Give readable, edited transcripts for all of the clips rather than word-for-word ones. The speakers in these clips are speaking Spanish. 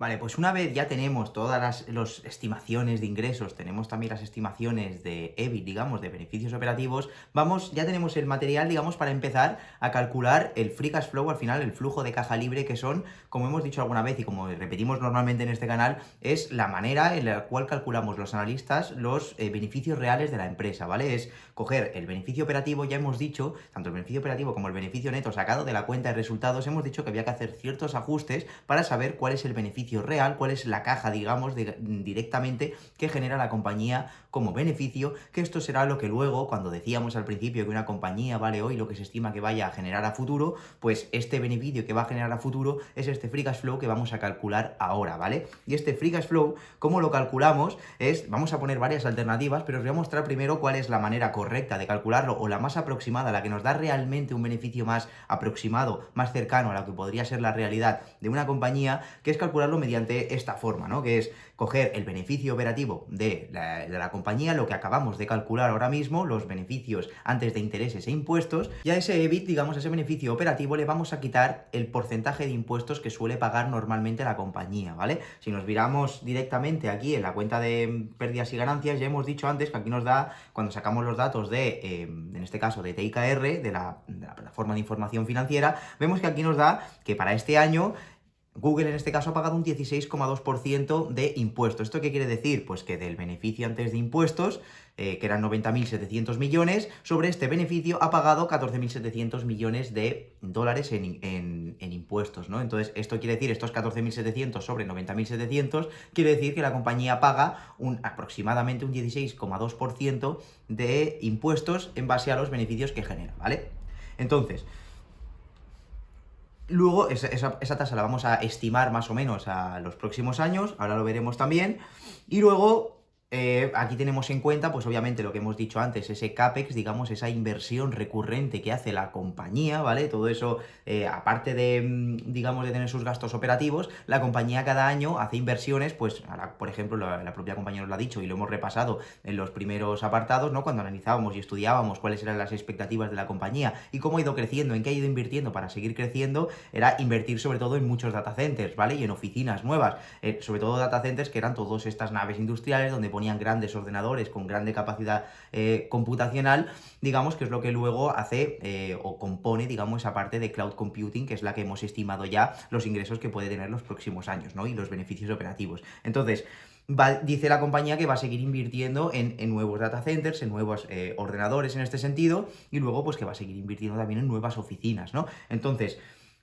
Vale, pues una vez ya tenemos todas las estimaciones de ingresos, tenemos también las estimaciones de EBIT, digamos, de beneficios operativos, ya tenemos el material, digamos, para empezar a calcular el free cash flow, al final, el flujo de caja libre, que son, como hemos dicho alguna vez y como repetimos normalmente en este canal, es la manera en la cual calculamos los analistas los beneficios reales de la empresa, ¿vale? Es coger el beneficio operativo, ya hemos dicho, tanto el beneficio operativo como el beneficio neto sacado de la cuenta de resultados, hemos dicho que había que hacer ciertos ajustes para saber cuál es el beneficio real, cuál es la caja, digamos, directamente que genera la compañía como beneficio, que esto será lo que luego, cuando decíamos al principio que una compañía vale hoy lo que se estima que vaya a generar a futuro, pues este beneficio que va a generar a futuro es este free cash flow que vamos a calcular ahora, ¿vale? Y este free cash flow, ¿cómo lo calculamos? Vamos a poner varias alternativas, pero os voy a mostrar primero cuál es la manera correcta de calcularlo o la más aproximada, la que nos da realmente un beneficio más aproximado, más cercano a lo que podría ser la realidad de una compañía, que es calcularlo mediante esta forma, ¿no? Que es coger el beneficio operativo de la compañía, lo que acabamos de calcular ahora mismo, los beneficios antes de intereses e impuestos, y a ese EBIT, digamos, a ese beneficio operativo, le vamos a quitar el porcentaje de impuestos que suele pagar normalmente la compañía, ¿vale? Si nos viramos directamente aquí en la cuenta de pérdidas y ganancias, ya hemos dicho antes que aquí nos da, cuando sacamos los datos en este caso de TIKR, de la plataforma de información financiera, vemos que aquí nos da que para este año Google en este caso ha pagado un 16,2% de impuestos. ¿Esto qué quiere decir? Pues que del beneficio antes de impuestos, que eran 90.700 millones, sobre este beneficio ha pagado 14.700 millones de dólares en impuestos, ¿no? Entonces, esto quiere decir, estos 14.700 sobre 90.700, quiere decir que la compañía paga aproximadamente un 16,2% de impuestos en base a los beneficios que genera, ¿vale? Entonces, luego, esa tasa la vamos a estimar más o menos a los próximos años, ahora lo veremos también, y luego aquí tenemos en cuenta, pues obviamente lo que hemos dicho antes, ese CAPEX, digamos, esa inversión recurrente que hace la compañía, ¿vale? Todo eso, aparte de, digamos, de tener sus gastos operativos, la compañía cada año hace inversiones, pues, ahora, por ejemplo, la propia compañía nos lo ha dicho y lo hemos repasado en los primeros apartados, ¿no? Cuando analizábamos y estudiábamos cuáles eran las expectativas de la compañía y cómo ha ido creciendo, en qué ha ido invirtiendo para seguir creciendo, era invertir sobre todo en muchos data centers, ¿vale? Y en oficinas nuevas, sobre todo data centers que eran todas estas naves industriales donde ponían grandes ordenadores con grande capacidad computacional, digamos, que es lo que luego hace o compone, digamos, esa parte de cloud computing, que es la que hemos estimado ya los ingresos que puede tener los próximos años, ¿no? Y los beneficios operativos. Entonces, dice la compañía que va a seguir invirtiendo en nuevos data centers, en nuevos ordenadores en este sentido, y luego pues que va a seguir invirtiendo también en nuevas oficinas, ¿no? Entonces,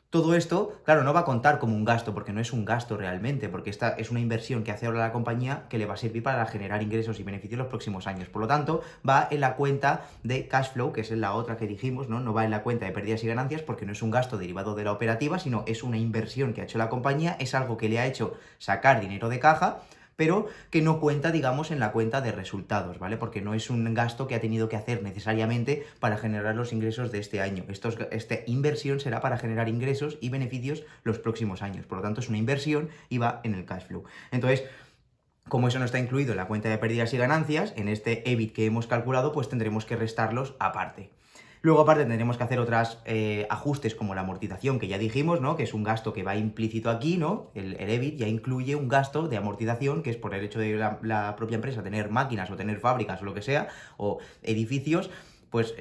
todo esto, claro, no va a contar como un gasto, porque no es un gasto realmente, porque esta es una inversión que hace ahora la compañía que le va a servir para generar ingresos y beneficios los próximos años. Por lo tanto, va en la cuenta de cash flow, que es la otra que dijimos, ¿no? No va en la cuenta de pérdidas y ganancias porque no es un gasto derivado de la operativa, sino es una inversión que ha hecho la compañía, es algo que le ha hecho sacar dinero de caja, pero que no cuenta, digamos, en la cuenta de resultados, ¿vale? Porque no es un gasto que ha tenido que hacer necesariamente para generar los ingresos de este año. Esta inversión será para generar ingresos y beneficios los próximos años. Por lo tanto, es una inversión y va en el cash flow. Entonces, como eso no está incluido en la cuenta de pérdidas y ganancias, en este EBIT que hemos calculado, pues tendremos que restarlos aparte. Luego, aparte, tendremos que hacer otros ajustes como la amortización, que ya dijimos, ¿no? Que es un gasto que va implícito aquí, ¿no? El EBIT ya incluye un gasto de amortización, que es por el hecho de la propia empresa tener máquinas o tener fábricas o lo que sea, o edificios, pues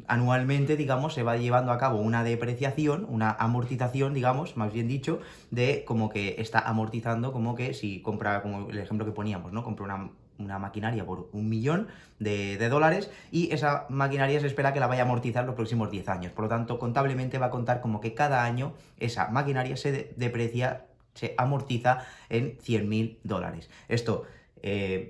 anualmente, digamos, se va llevando a cabo una depreciación, una amortización, digamos, más bien dicho, de como que está amortizando, como que si compra, como el ejemplo que poníamos, ¿no? Compra una maquinaria por 1 millón de dólares y esa maquinaria se espera que la vaya a amortizar los próximos 10 años. Por lo tanto, contablemente va a contar como que cada año esa maquinaria se deprecia, se amortiza en 100.000 dólares. Esto,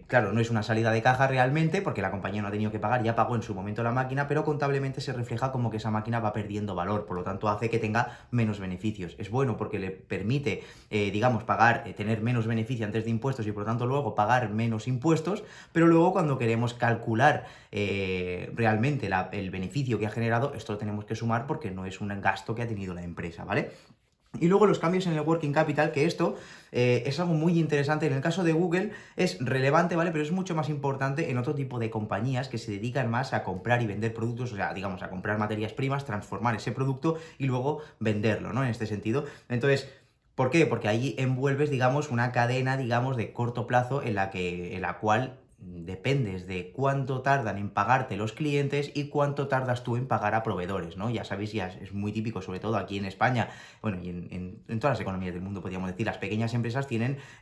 claro, no es una salida de caja realmente, porque la compañía no ha tenido que pagar, ya pagó en su momento la máquina, pero contablemente se refleja como que esa máquina va perdiendo valor, por lo tanto hace que tenga menos beneficios. Es bueno porque le permite, digamos, pagar, tener menos beneficio antes de impuestos y por lo tanto luego pagar menos impuestos, pero luego cuando queremos calcular realmente el beneficio que ha generado, esto lo tenemos que sumar porque no es un gasto que ha tenido la empresa, ¿vale? Y luego los cambios en el working capital, que esto es algo muy interesante. En el caso de Google es relevante, ¿vale? Pero es mucho más importante en otro tipo de compañías que se dedican más a comprar y vender productos, o sea, digamos, a comprar materias primas, transformar ese producto y luego venderlo, ¿no? En este sentido. Entonces, ¿Por qué? Porque ahí envuelves, digamos, una cadena, digamos, de corto plazo en la cual dependes de cuánto tardan en pagarte los clientes y cuánto tardas tú en pagar a proveedores, ¿no? Ya sabéis, ya es muy típico, sobre todo aquí en España, bueno, y en todas las economías del mundo, podríamos decir, las pequeñas empresas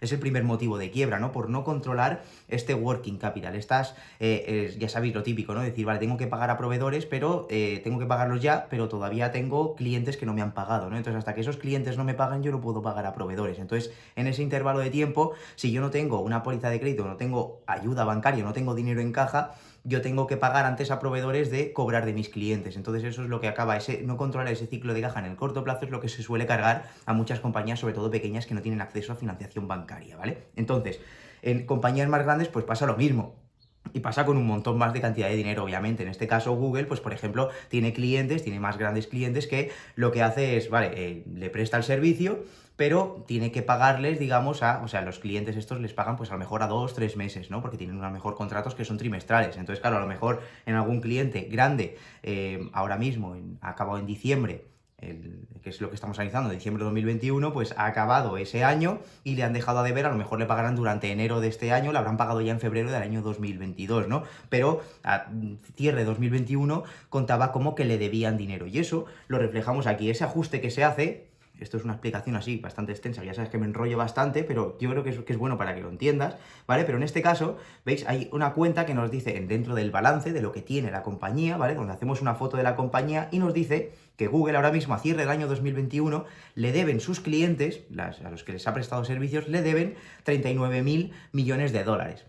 es el primer motivo de quiebra, ¿no? Por no controlar este working capital. Ya sabéis lo típico, ¿no? Decir, vale, tengo que pagar a proveedores, pero tengo que pagarlos ya, pero todavía tengo clientes que no me han pagado, ¿no? Entonces, hasta que esos clientes no me pagan, yo no puedo pagar a proveedores. Entonces, en ese intervalo de tiempo, si yo no tengo una póliza de crédito, no tengo ayuda bancaria, no tengo dinero en caja, yo tengo que pagar antes a proveedores de cobrar de mis clientes. Entonces eso es lo que acaba, no controlar ese ciclo de caja en el corto plazo es lo que se suele cargar a muchas compañías, sobre todo pequeñas, que no tienen acceso a financiación bancaria, ¿vale? Entonces, en compañías más grandes pues pasa lo mismo. Y pasa con un montón más de cantidad de dinero, obviamente. En este caso, Google, pues por ejemplo, tiene clientes, tiene más grandes clientes que lo que hace es, vale, le presta el servicio, pero tiene que pagarles, digamos, o sea, los clientes estos les pagan pues a lo mejor a 2, 3 meses, ¿no? Porque tienen a lo mejor contratos que son trimestrales. Entonces, claro, a lo mejor en algún cliente grande, ahora mismo, ha acabado en diciembre, que es lo que estamos analizando, diciembre de 2021, pues ha acabado ese año y le han dejado a deber, a lo mejor le pagarán durante enero de este año, le habrán pagado ya en febrero del año 2022, ¿no? Pero a cierre de 2021 contaba como que le debían dinero y eso lo reflejamos aquí, ese ajuste que se hace. Esto es una explicación así bastante extensa, ya sabes que me enrollo bastante, pero yo creo que es bueno para que lo entiendas, ¿vale? Pero en este caso, ¿veis? Hay una cuenta que nos dice dentro del balance de lo que tiene la compañía, ¿vale? Donde hacemos una foto de la compañía y nos dice que Google ahora mismo, a cierre del año 2021, le deben sus clientes, a los que les ha prestado servicios, le deben 39.000 millones de dólares.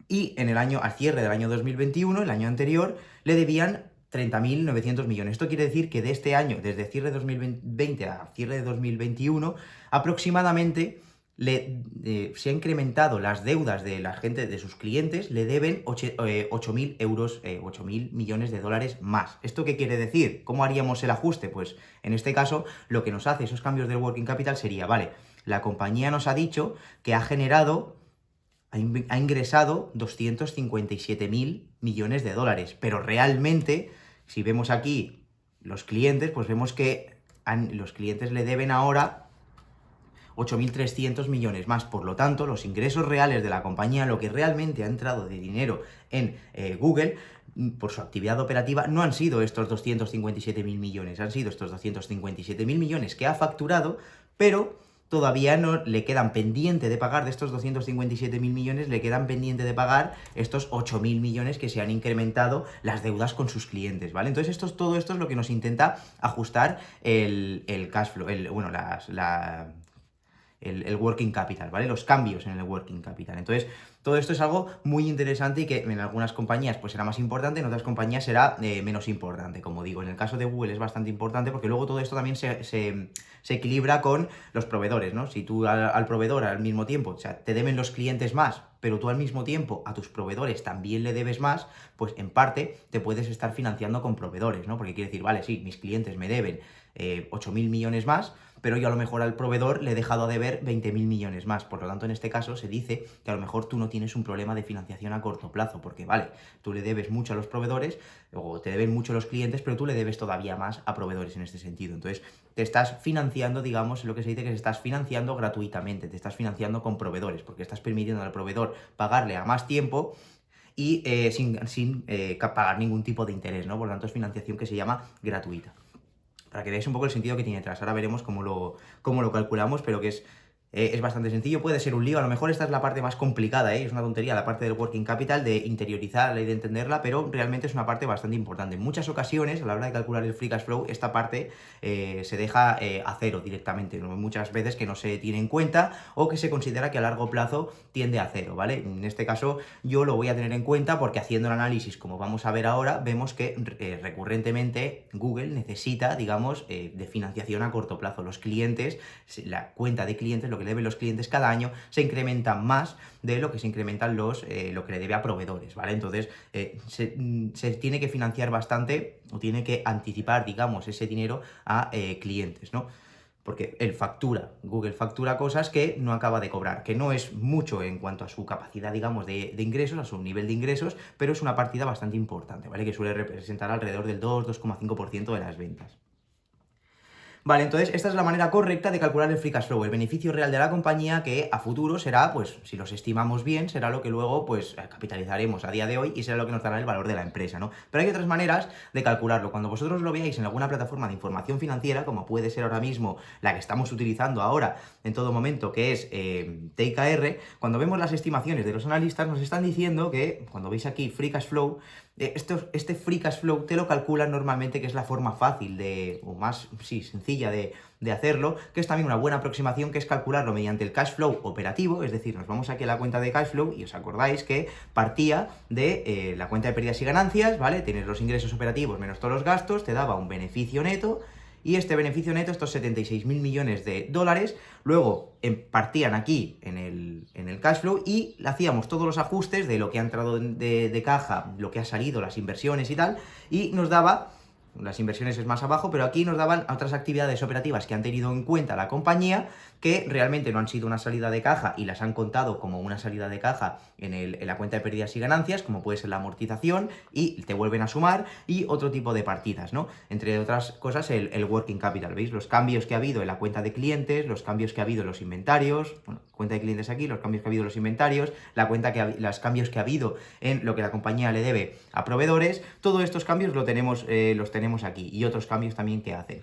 Y al cierre del año 2021, el año anterior, le debían 30.900 millones. Esto quiere decir que de este año, desde cierre de 2020 a cierre de 2021, aproximadamente se han incrementado las deudas de la gente, de sus clientes, le deben 8.000 euros, 8.000 millones de dólares más. ¿Esto qué quiere decir? ¿Cómo haríamos el ajuste? Pues en este caso, lo que nos hace esos cambios del working capital sería, vale, la compañía nos ha dicho que ha ingresado 257.000 millones de dólares, pero realmente, si vemos aquí los clientes, pues vemos que los clientes le deben ahora 8.300 millones más. Por lo tanto, los ingresos reales de la compañía, lo que realmente ha entrado de dinero en Google, por su actividad operativa, no han sido estos 257.000 millones, han sido estos 257.000 millones que ha facturado, pero todavía no le quedan pendiente de pagar, de estos 257.000 millones, le quedan pendiente de pagar estos 8.000 millones que se han incrementado las deudas con sus clientes, ¿vale? Entonces todo esto es lo que nos intenta ajustar el cash flow, el working capital, ¿vale? Los cambios en el working capital. Entonces, todo esto es algo muy interesante y que en algunas compañías pues será más importante, en otras compañías será menos importante. Como digo, en el caso de Google es bastante importante porque luego todo esto también se equilibra con los proveedores, ¿no? Si tú al proveedor al mismo tiempo, o sea, te deben los clientes más, pero tú al mismo tiempo a tus proveedores también le debes más, pues en parte te puedes estar financiando con proveedores, ¿no? Porque quiere decir, vale, sí, mis clientes me deben 8.000 millones más, pero yo a lo mejor al proveedor le he dejado a deber 20.000 millones más. Por lo tanto, en este caso se dice que a lo mejor tú no tienes un problema de financiación a corto plazo, porque vale, tú le debes mucho a los proveedores, o te deben mucho los clientes, pero tú le debes todavía más a proveedores en este sentido. Entonces, te estás financiando, digamos, lo que se dice que se estás financiando gratuitamente, te estás financiando con proveedores, porque estás permitiendo al proveedor pagarle a más tiempo y sin pagar ningún tipo de interés, ¿no? Por lo tanto, es financiación que se llama gratuita. Para que veáis un poco el sentido que tiene detrás. Ahora veremos cómo lo calculamos, pero que es bastante sencillo. Puede ser un lío, a lo mejor esta es la parte más complicada, es una tontería, la parte del working capital, de interiorizarla y de entenderla, pero realmente es una parte bastante importante. En muchas ocasiones, a la hora de calcular el free cash flow, esta parte se deja a cero directamente, ¿no? Muchas veces que no se tiene en cuenta o que se considera que a largo plazo tiende a cero, ¿vale? En este caso yo lo voy a tener en cuenta porque haciendo el análisis, como vamos a ver ahora, vemos que recurrentemente Google necesita, digamos, de financiación a corto plazo. Los clientes, la cuenta de clientes, lo que le deben los clientes cada año, se incrementa más de lo que se incrementan lo que le debe a proveedores, ¿vale? Entonces, se tiene que financiar bastante, o tiene que anticipar, digamos, ese dinero a clientes, ¿no? Porque Google factura cosas que no acaba de cobrar, que no es mucho en cuanto a su capacidad, digamos, de ingresos, a su nivel de ingresos, pero es una partida bastante importante, ¿vale? Que suele representar alrededor del 2,5% de las ventas. Vale, entonces esta es la manera correcta de calcular el free cash flow, el beneficio real de la compañía que a futuro será, pues si los estimamos bien, será lo que luego pues capitalizaremos a día de hoy y será lo que nos dará el valor de la empresa, ¿no? Pero hay otras maneras de calcularlo. Cuando vosotros lo veáis en alguna plataforma de información financiera, como puede ser ahora mismo la que estamos utilizando ahora en todo momento, que es TKR, cuando vemos las estimaciones de los analistas nos están diciendo que, cuando veis aquí free cash flow, este free cash flow te lo calculan normalmente, que es la forma fácil o más, sí, sencilla de hacerlo, que es también una buena aproximación, que es calcularlo mediante el cash flow operativo, es decir, nos vamos aquí a la cuenta de cash flow y os acordáis que partía de la cuenta de pérdidas y ganancias, ¿vale? Tienes los ingresos operativos menos todos los gastos, te daba un beneficio neto, y este beneficio neto, estos 76.000 millones de dólares, luego partían aquí en el cash flow y hacíamos todos los ajustes de lo que ha entrado de caja, lo que ha salido, las inversiones y tal, y nos daba, las inversiones es más abajo, pero aquí nos daban otras actividades operativas que han tenido en cuenta la compañía, que realmente no han sido una salida de caja y las han contado como una salida de caja en la cuenta de pérdidas y ganancias, como puede ser la amortización, y te vuelven a sumar, y otro tipo de partidas, ¿no? Entre otras cosas, el working capital, ¿veis? Los cambios que ha habido en la cuenta de clientes, los cambios que ha habido en los inventarios, bueno, cuenta de clientes aquí, los cambios que ha habido en los inventarios, los cambios que ha habido en lo que la compañía le debe a proveedores, todos estos cambios los tenemos aquí, y otros cambios también que hacen.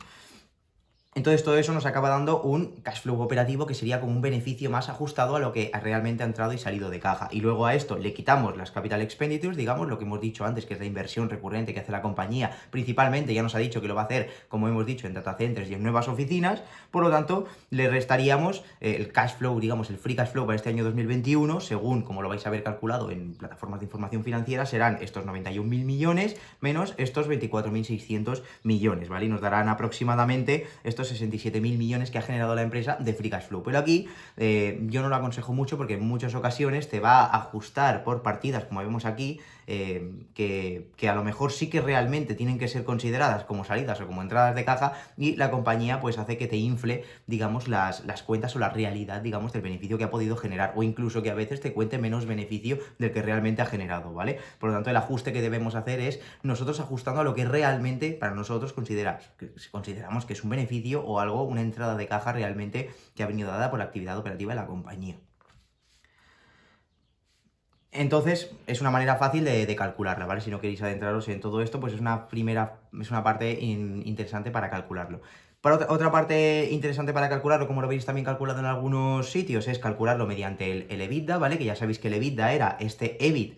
Entonces todo eso nos acaba dando un cash flow operativo que sería como un beneficio más ajustado a lo que realmente ha entrado y salido de caja. Y luego a esto le quitamos las capital expenditures, digamos, lo que hemos dicho antes, que es la inversión recurrente que hace la compañía, principalmente ya nos ha dicho que lo va a hacer, como hemos dicho, en data centers y en nuevas oficinas. Por lo tanto, le restaríamos el cash flow, digamos, el free cash flow para este año 2021, según como lo vais a ver calculado en plataformas de información financiera, serán estos 91.000 millones menos estos 24.600 millones, ¿vale? Y nos darán aproximadamente estos 67.000 millones que ha generado la empresa de free cash flow. Pero aquí yo no lo aconsejo mucho, porque en muchas ocasiones te va a ajustar por partidas, como vemos aquí, que a lo mejor sí que realmente tienen que ser consideradas como salidas o como entradas de caja, y la compañía pues hace que te infle, digamos, las cuentas o la realidad, digamos, del beneficio que ha podido generar, o incluso que a veces te cuente menos beneficio del que realmente ha generado, ¿vale? Por lo tanto, el ajuste que debemos hacer es nosotros ajustando a lo que realmente para nosotros consideramos que es un beneficio o algo, una entrada de caja realmente que ha venido dada por la actividad operativa de la compañía. Entonces, es una manera fácil de calcularla, ¿vale? Si no queréis adentraros en todo esto, pues es una parte interesante para calcularlo. Otra parte interesante para calcularlo, como lo veis también calculado en algunos sitios, es calcularlo mediante el EBITDA, ¿vale? Que ya sabéis que el EBITDA era este EBIT,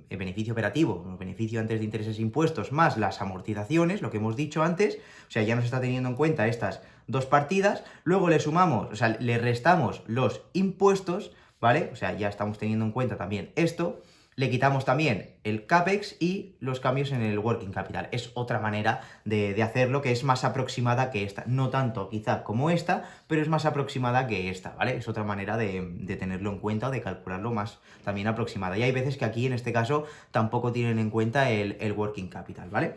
el beneficio operativo, el beneficio antes de intereses e impuestos, más las amortizaciones, lo que hemos dicho antes. O sea, ya nos está teniendo en cuenta estas dos partidas, luego le sumamos, o sea, le restamos los impuestos, ¿vale? O sea, ya estamos teniendo en cuenta también esto. Le quitamos también el CAPEX y los cambios en el working capital. Es otra manera de hacerlo, que es más aproximada que esta. No tanto quizá como esta, pero es más aproximada que esta, ¿vale? Es otra manera de tenerlo en cuenta o de calcularlo más también aproximada. Y hay veces que aquí, en este caso, tampoco tienen en cuenta el working capital, ¿vale?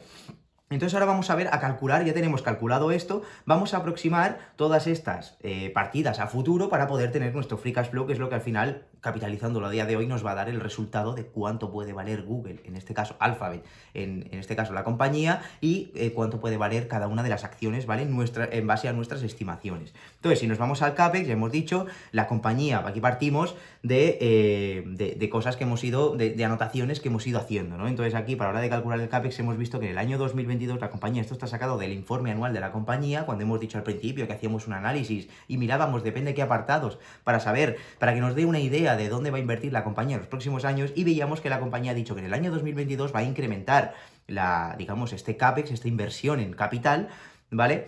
Entonces ahora vamos a ver, a calcular, ya tenemos calculado esto, vamos a aproximar todas estas partidas a futuro para poder tener nuestro free cash flow, que es lo que al final, capitalizándolo a día de hoy, nos va a dar el resultado de cuánto puede valer Google, en este caso Alphabet, en este caso la compañía, y cuánto puede valer cada una de las acciones, ¿vale? En base a nuestras estimaciones. Entonces, si nos vamos al CAPEX, ya hemos dicho, la compañía, aquí partimos de cosas que hemos ido, de anotaciones que hemos ido haciendo, ¿no? Entonces aquí, para la hora de calcular el CAPEX, hemos visto que en el año 2022 la compañía, esto está sacado del informe anual de la compañía, cuando hemos dicho al principio que hacíamos un análisis y mirábamos, depende de qué apartados, para saber, para que nos dé una idea de dónde va a invertir la compañía en los próximos años, y veíamos que la compañía ha dicho que en el año 2022 va a incrementar digamos, este CAPEX, esta inversión en capital, ¿vale?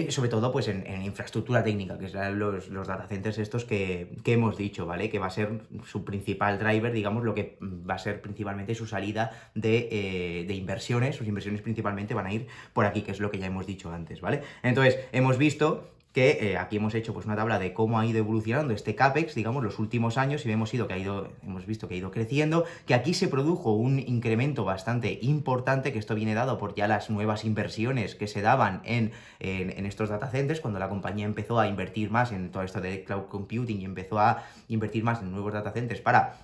Sobre todo pues en infraestructura técnica, que serán los data centers estos que hemos dicho, ¿vale? Que va a ser su principal driver, digamos, lo que va a ser principalmente su salida de inversiones. Sus inversiones principalmente van a ir por aquí, que es lo que ya hemos dicho antes, ¿vale? Entonces, hemos visto que aquí hemos hecho pues una tabla de cómo ha ido evolucionando este CAPEX, digamos, los últimos años, y hemos visto que ha ido creciendo, que aquí se produjo un incremento bastante importante, que esto viene dado por ya las nuevas inversiones que se daban en estos data centers, cuando la compañía empezó a invertir más en todo esto de cloud computing y empezó a invertir más en nuevos data centers para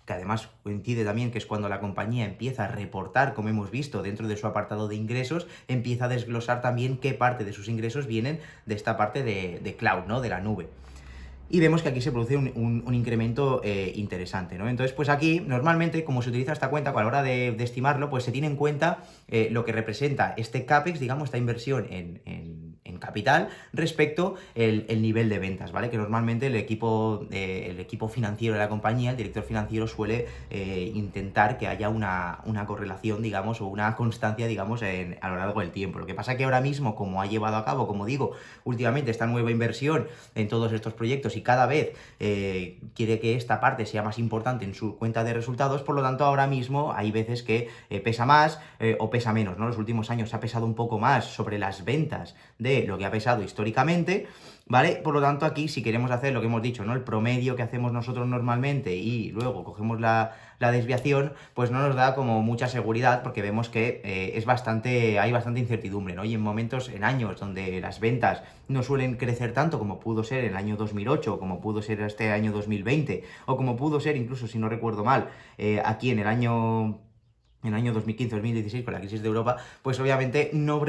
que además coincide también que es cuando la compañía empieza a reportar, como hemos visto, dentro de su apartado de ingresos, empieza a desglosar también qué parte de sus ingresos vienen de esta parte de cloud, ¿no? De la nube. Y vemos que aquí se produce un incremento interesante, ¿no? Entonces, pues aquí, normalmente, como se utiliza esta cuenta, a la hora de estimarlo, pues se tiene en cuenta lo que representa este CAPEX, digamos, esta inversión en capital, respecto el nivel de ventas, ¿vale? Que normalmente el equipo financiero de la compañía, el director financiero, suele intentar que haya una correlación, digamos, o una constancia, digamos, a lo largo del tiempo. Lo que pasa que ahora mismo, como ha llevado a cabo, como digo, últimamente esta nueva inversión en todos estos proyectos y cada vez quiere que esta parte sea más importante en su cuenta de resultados, por lo tanto ahora mismo hay veces que pesa más o pesa menos, ¿no? Los últimos años ha pesado un poco más sobre las ventas de lo que ha pesado históricamente, ¿vale? Por lo tanto aquí, si queremos hacer lo que hemos dicho, ¿no? El promedio que hacemos nosotros normalmente y luego cogemos la desviación, pues no nos da como mucha seguridad porque vemos que hay bastante incertidumbre, ¿no? Y en momentos, en años donde las ventas no suelen crecer tanto como pudo ser en el año 2008, o como pudo ser este año 2020, o como pudo ser incluso, si no recuerdo mal, aquí en el año 2015-2016 con la crisis de Europa, pues obviamente no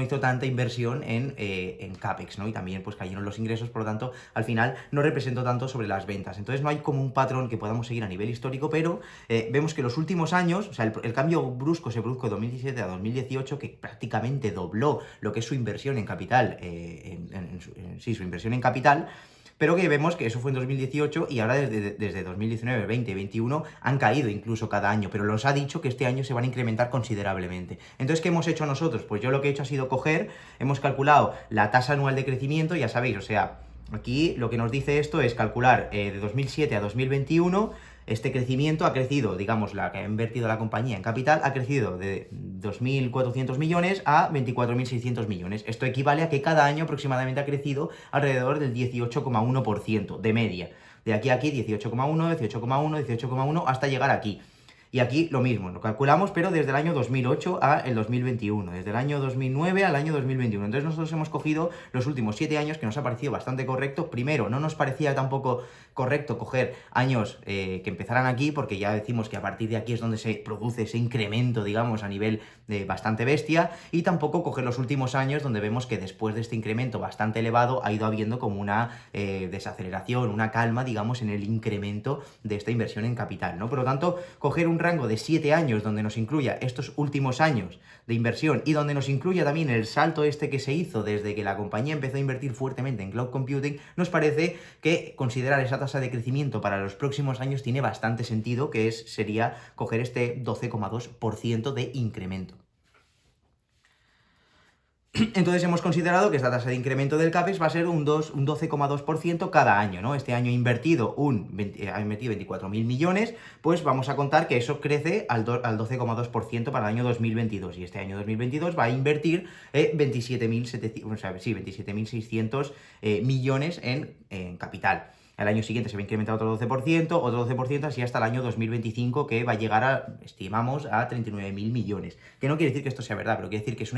hizo tanta inversión en CAPEX, ¿no? Y también pues cayeron los ingresos, por lo tanto, al final no representó tanto sobre las ventas. Entonces no hay como un patrón que podamos seguir a nivel histórico, pero vemos que los últimos años, o sea, el cambio brusco se produjo de 2017 a 2018, que prácticamente dobló lo que es su inversión en capital, su inversión en capital, pero que vemos que eso fue en 2018 y ahora desde 2019, 20 y 21 han caído incluso cada año, pero los ha dicho que este año se van a incrementar considerablemente. Entonces, ¿qué hemos hecho nosotros? Pues yo lo que he hecho ha sido hemos calculado la tasa anual de crecimiento, ya sabéis, o sea, aquí lo que nos dice esto es calcular de 2007 a 2021. Este crecimiento ha crecido, digamos, la que ha invertido la compañía en capital, ha crecido de 2.400 millones a 24.600 millones. Esto equivale a que cada año aproximadamente ha crecido alrededor del 18,1% de media. De aquí a aquí, 18,1, 18,1, 18,1, hasta llegar aquí. Y aquí lo mismo, lo calculamos, pero desde el año 2008 a el 2021, desde el año 2009 al año 2021. Entonces nosotros hemos cogido los últimos 7 años, que nos ha parecido bastante correcto. Primero, no nos parecía tampoco correcto coger años que empezaran aquí, porque ya decimos que a partir de aquí es donde se produce ese incremento, digamos, a nivel de bastante bestia, y tampoco coger los últimos años, donde vemos que después de este incremento bastante elevado ha ido habiendo como una desaceleración, una calma, digamos, en el incremento de esta inversión en capital, ¿no? Por lo tanto, coger un rango de 7 años donde nos incluya estos últimos años de inversión y donde nos incluya también el salto este que se hizo desde que la compañía empezó a invertir fuertemente en cloud computing, nos parece que considerar esa tasa de crecimiento para los próximos años tiene bastante sentido, sería coger este 12,2% de incremento. Entonces hemos considerado que esta tasa de incremento del CAPEX va a ser un 12,2% cada año, ¿no? Este año ha invertido 24.000 millones, pues vamos a contar que eso crece al 12,2% para el año 2022. Y este año 2022 va a invertir 27.600 millones en capital. El año siguiente se va a incrementar otro 12%, así hasta el año 2025, que va a llegar estimamos, a 39.000 millones. Que no quiere decir que esto sea verdad, pero quiere decir que es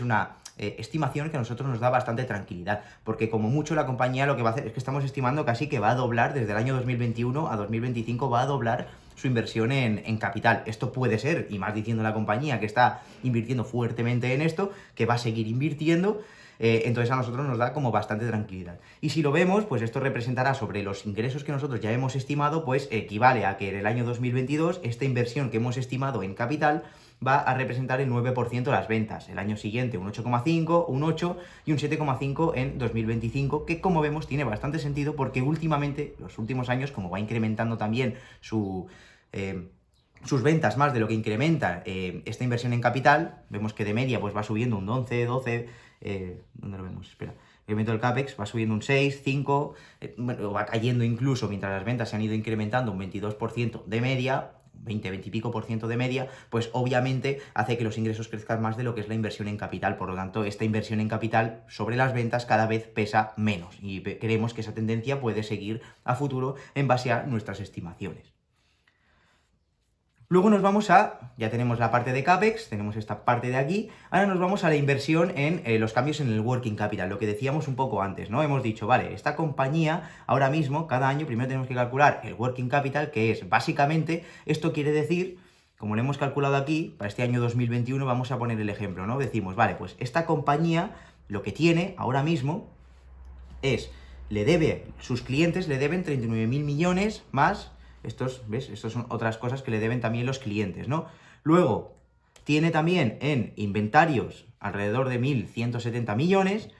una estimación que a nosotros nos da bastante tranquilidad, porque como mucho la compañía lo que va a hacer es que estamos estimando casi que va a doblar desde el año 2021 a 2025, va a doblar su inversión en capital. Esto puede ser, y más diciendo la compañía que está invirtiendo fuertemente en esto, que va a seguir invirtiendo. Entonces a nosotros nos da como bastante tranquilidad. Y si lo vemos, pues esto representará sobre los ingresos que nosotros ya hemos estimado, pues equivale a que en el año 2022 esta inversión que hemos estimado en capital va a representar el 9% de las ventas. El año siguiente un 8,5, un 8 y un 7,5 en 2025, que como vemos tiene bastante sentido porque últimamente, los últimos años, como va incrementando también sus ventas más de lo que incrementa esta inversión en capital, vemos que de media pues va subiendo un 11, 12, ¿dónde lo vemos? Espera. El incremento del CAPEX va subiendo un 6, 5, va cayendo incluso mientras las ventas se han ido incrementando un 22% de media, 20 y pico por ciento de media, pues obviamente hace que los ingresos crezcan más de lo que es la inversión en capital. Por lo tanto, esta inversión en capital sobre las ventas cada vez pesa menos y creemos que esa tendencia puede seguir a futuro en base a nuestras estimaciones. Luego nos vamos ya tenemos la parte de CAPEX, tenemos esta parte de aquí, ahora nos vamos a la inversión en los cambios en el working capital, lo que decíamos un poco antes, ¿no? Hemos dicho, vale, esta compañía ahora mismo, cada año, primero tenemos que calcular el working capital, que es básicamente, esto quiere decir, como lo hemos calculado aquí, para este año 2021 vamos a poner el ejemplo, ¿no? Decimos, vale, pues esta compañía lo que tiene ahora mismo es, sus clientes le deben 39.000 millones más. Estos, ¿ves? Estos son otras cosas que le deben también los clientes, ¿no? Luego, tiene también en inventarios alrededor de 1.170 millones,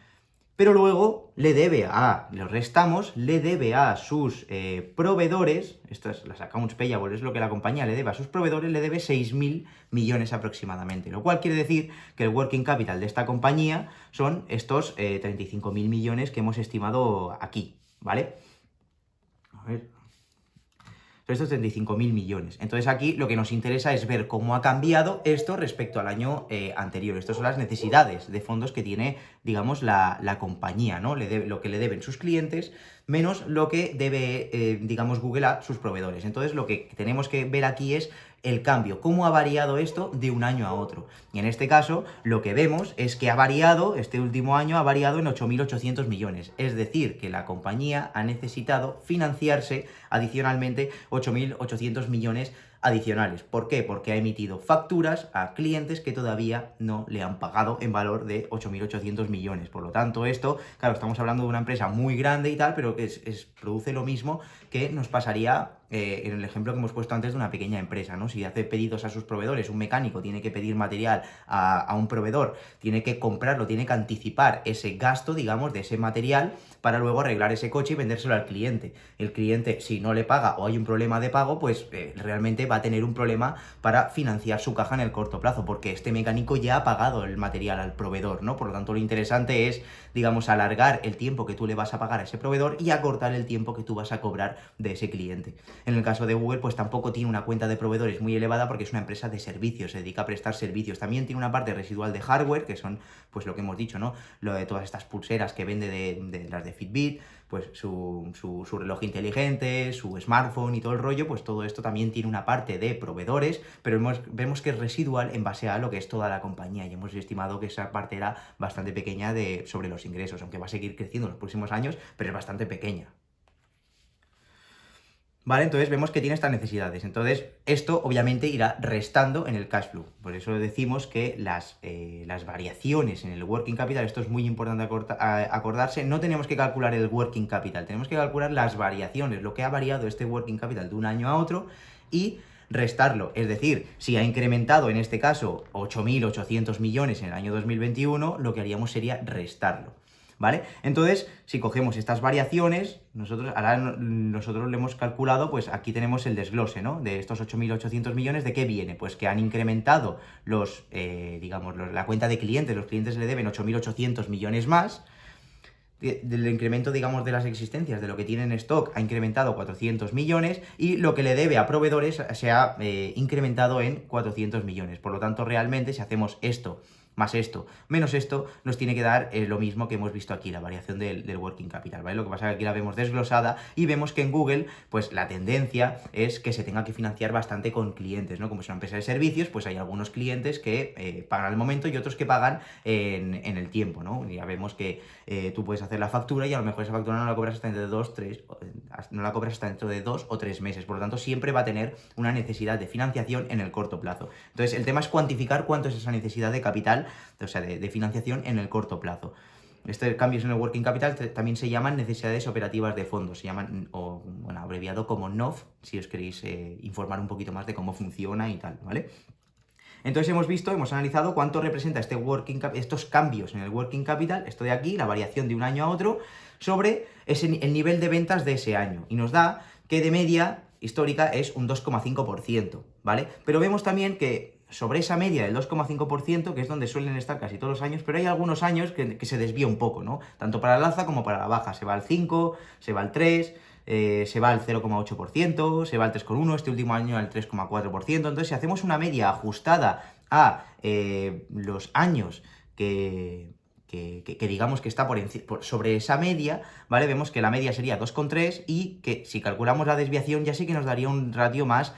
pero luego los restamos, le debe a sus proveedores, estas las accounts payable, es lo que la compañía le debe a sus proveedores, le debe 6.000 millones aproximadamente, lo cual quiere decir que el working capital de esta compañía son estos 35.000 millones que hemos estimado aquí, ¿vale? A ver, estos 35.000 millones. Entonces aquí lo que nos interesa es ver cómo ha cambiado esto respecto al año anterior. Estas son las necesidades de fondos que tiene, digamos, la compañía, ¿no? Lo que le deben sus clientes menos lo que debe, digamos, Google a sus proveedores. Entonces lo que tenemos que ver aquí es el cambio, cómo ha variado esto de un año a otro. Y en este caso, lo que vemos es que este último año ha variado en 8.800 millones. Es decir, que la compañía ha necesitado financiarse adicionalmente 8.800 millones adicionales. ¿Por qué? Porque ha emitido facturas a clientes que todavía no le han pagado en valor de 8.800 millones. Por lo tanto, esto, claro, estamos hablando de una empresa muy grande y tal, pero que produce lo mismo que nos pasaría en el ejemplo que hemos puesto antes de una pequeña empresa, ¿no? Si hace pedidos a sus proveedores, un mecánico tiene que pedir material a un proveedor, tiene que comprarlo, tiene que anticipar ese gasto, digamos, de ese material para luego arreglar ese coche y vendérselo al cliente. El cliente, si no le paga o hay un problema de pago, pues realmente va a tener un problema para financiar su caja en el corto plazo, porque este mecánico ya ha pagado el material al proveedor, ¿no? Por lo tanto, lo interesante es, digamos, alargar el tiempo que tú le vas a pagar a ese proveedor y acortar el tiempo que tú vas a cobrar de ese cliente. En el caso de Google, pues tampoco tiene una cuenta de proveedores muy elevada porque es una empresa de servicios, se dedica a prestar servicios. También tiene una parte residual de hardware, que son, pues lo que hemos dicho, ¿no? Lo de todas estas pulseras que vende de las de Fitbit, pues su reloj inteligente, su smartphone y todo el rollo, pues todo esto también tiene una parte de proveedores, pero vemos que es residual en base a lo que es toda la compañía y hemos estimado que esa parte era bastante pequeña sobre los ingresos, aunque va a seguir creciendo en los próximos años, pero es bastante pequeña. ¿Vale? Entonces vemos que tiene estas necesidades. Entonces, esto obviamente irá restando en el cash flow. Por eso decimos que las variaciones en el working capital, esto es muy importante acordarse, no tenemos que calcular el working capital, tenemos que calcular las variaciones, lo que ha variado este working capital de un año a otro y restarlo. Es decir, si ha incrementado en este caso 8.800 millones en el año 2021, lo que haríamos sería restarlo. ¿Vale? Entonces, si cogemos estas variaciones, nosotros le hemos calculado, pues aquí tenemos el desglose, ¿no? De estos 8.800 millones, ¿de qué viene? Pues que han incrementado la cuenta de clientes, los clientes le deben 8.800 millones más, del incremento, digamos, de las existencias, de lo que tiene en stock, ha incrementado 400 millones y lo que le debe a proveedores se ha incrementado en 400 millones. Por lo tanto, realmente, si hacemos esto más esto, menos esto, nos tiene que dar lo mismo que hemos visto aquí, la variación del working capital, ¿vale? Lo que pasa es que aquí la vemos desglosada y vemos que en Google, pues la tendencia es que se tenga que financiar bastante con clientes, ¿no? Como es una empresa de servicios, pues hay algunos clientes que pagan al momento y otros que pagan en el tiempo, ¿no? Ya vemos que tú puedes hacer la factura y a lo mejor esa factura no la cobras hasta dentro de no la cobras hasta dentro de 2 o 3 meses, por lo tanto siempre va a tener una necesidad de financiación en el corto plazo. Entonces el tema es cuantificar cuánto es esa necesidad de capital, o sea, de financiación en el corto plazo. Estos cambios en el working capital también se llaman necesidades operativas de fondos, se llaman, abreviado como NOF, si os queréis informar un poquito más de cómo funciona y tal, ¿vale? Entonces hemos analizado cuánto representa estos cambios en el working capital, esto de aquí, la variación de un año a otro, sobre el nivel de ventas de ese año. Y nos da que de media histórica es un 2,5%, ¿vale? Pero vemos también que sobre esa media del 2,5%, que es donde suelen estar casi todos los años, pero hay algunos años que se desvía un poco, ¿no? Tanto para el alza como para la baja. Se va al 5, se va al 3, se va al 0,8%, se va al 3,1%, este último año al 3,4%. Entonces, si hacemos una media ajustada a los años que que digamos que está sobre esa media, ¿vale? Vemos que la media sería 2,3 y que si calculamos la desviación ya sí que nos daría un ratio más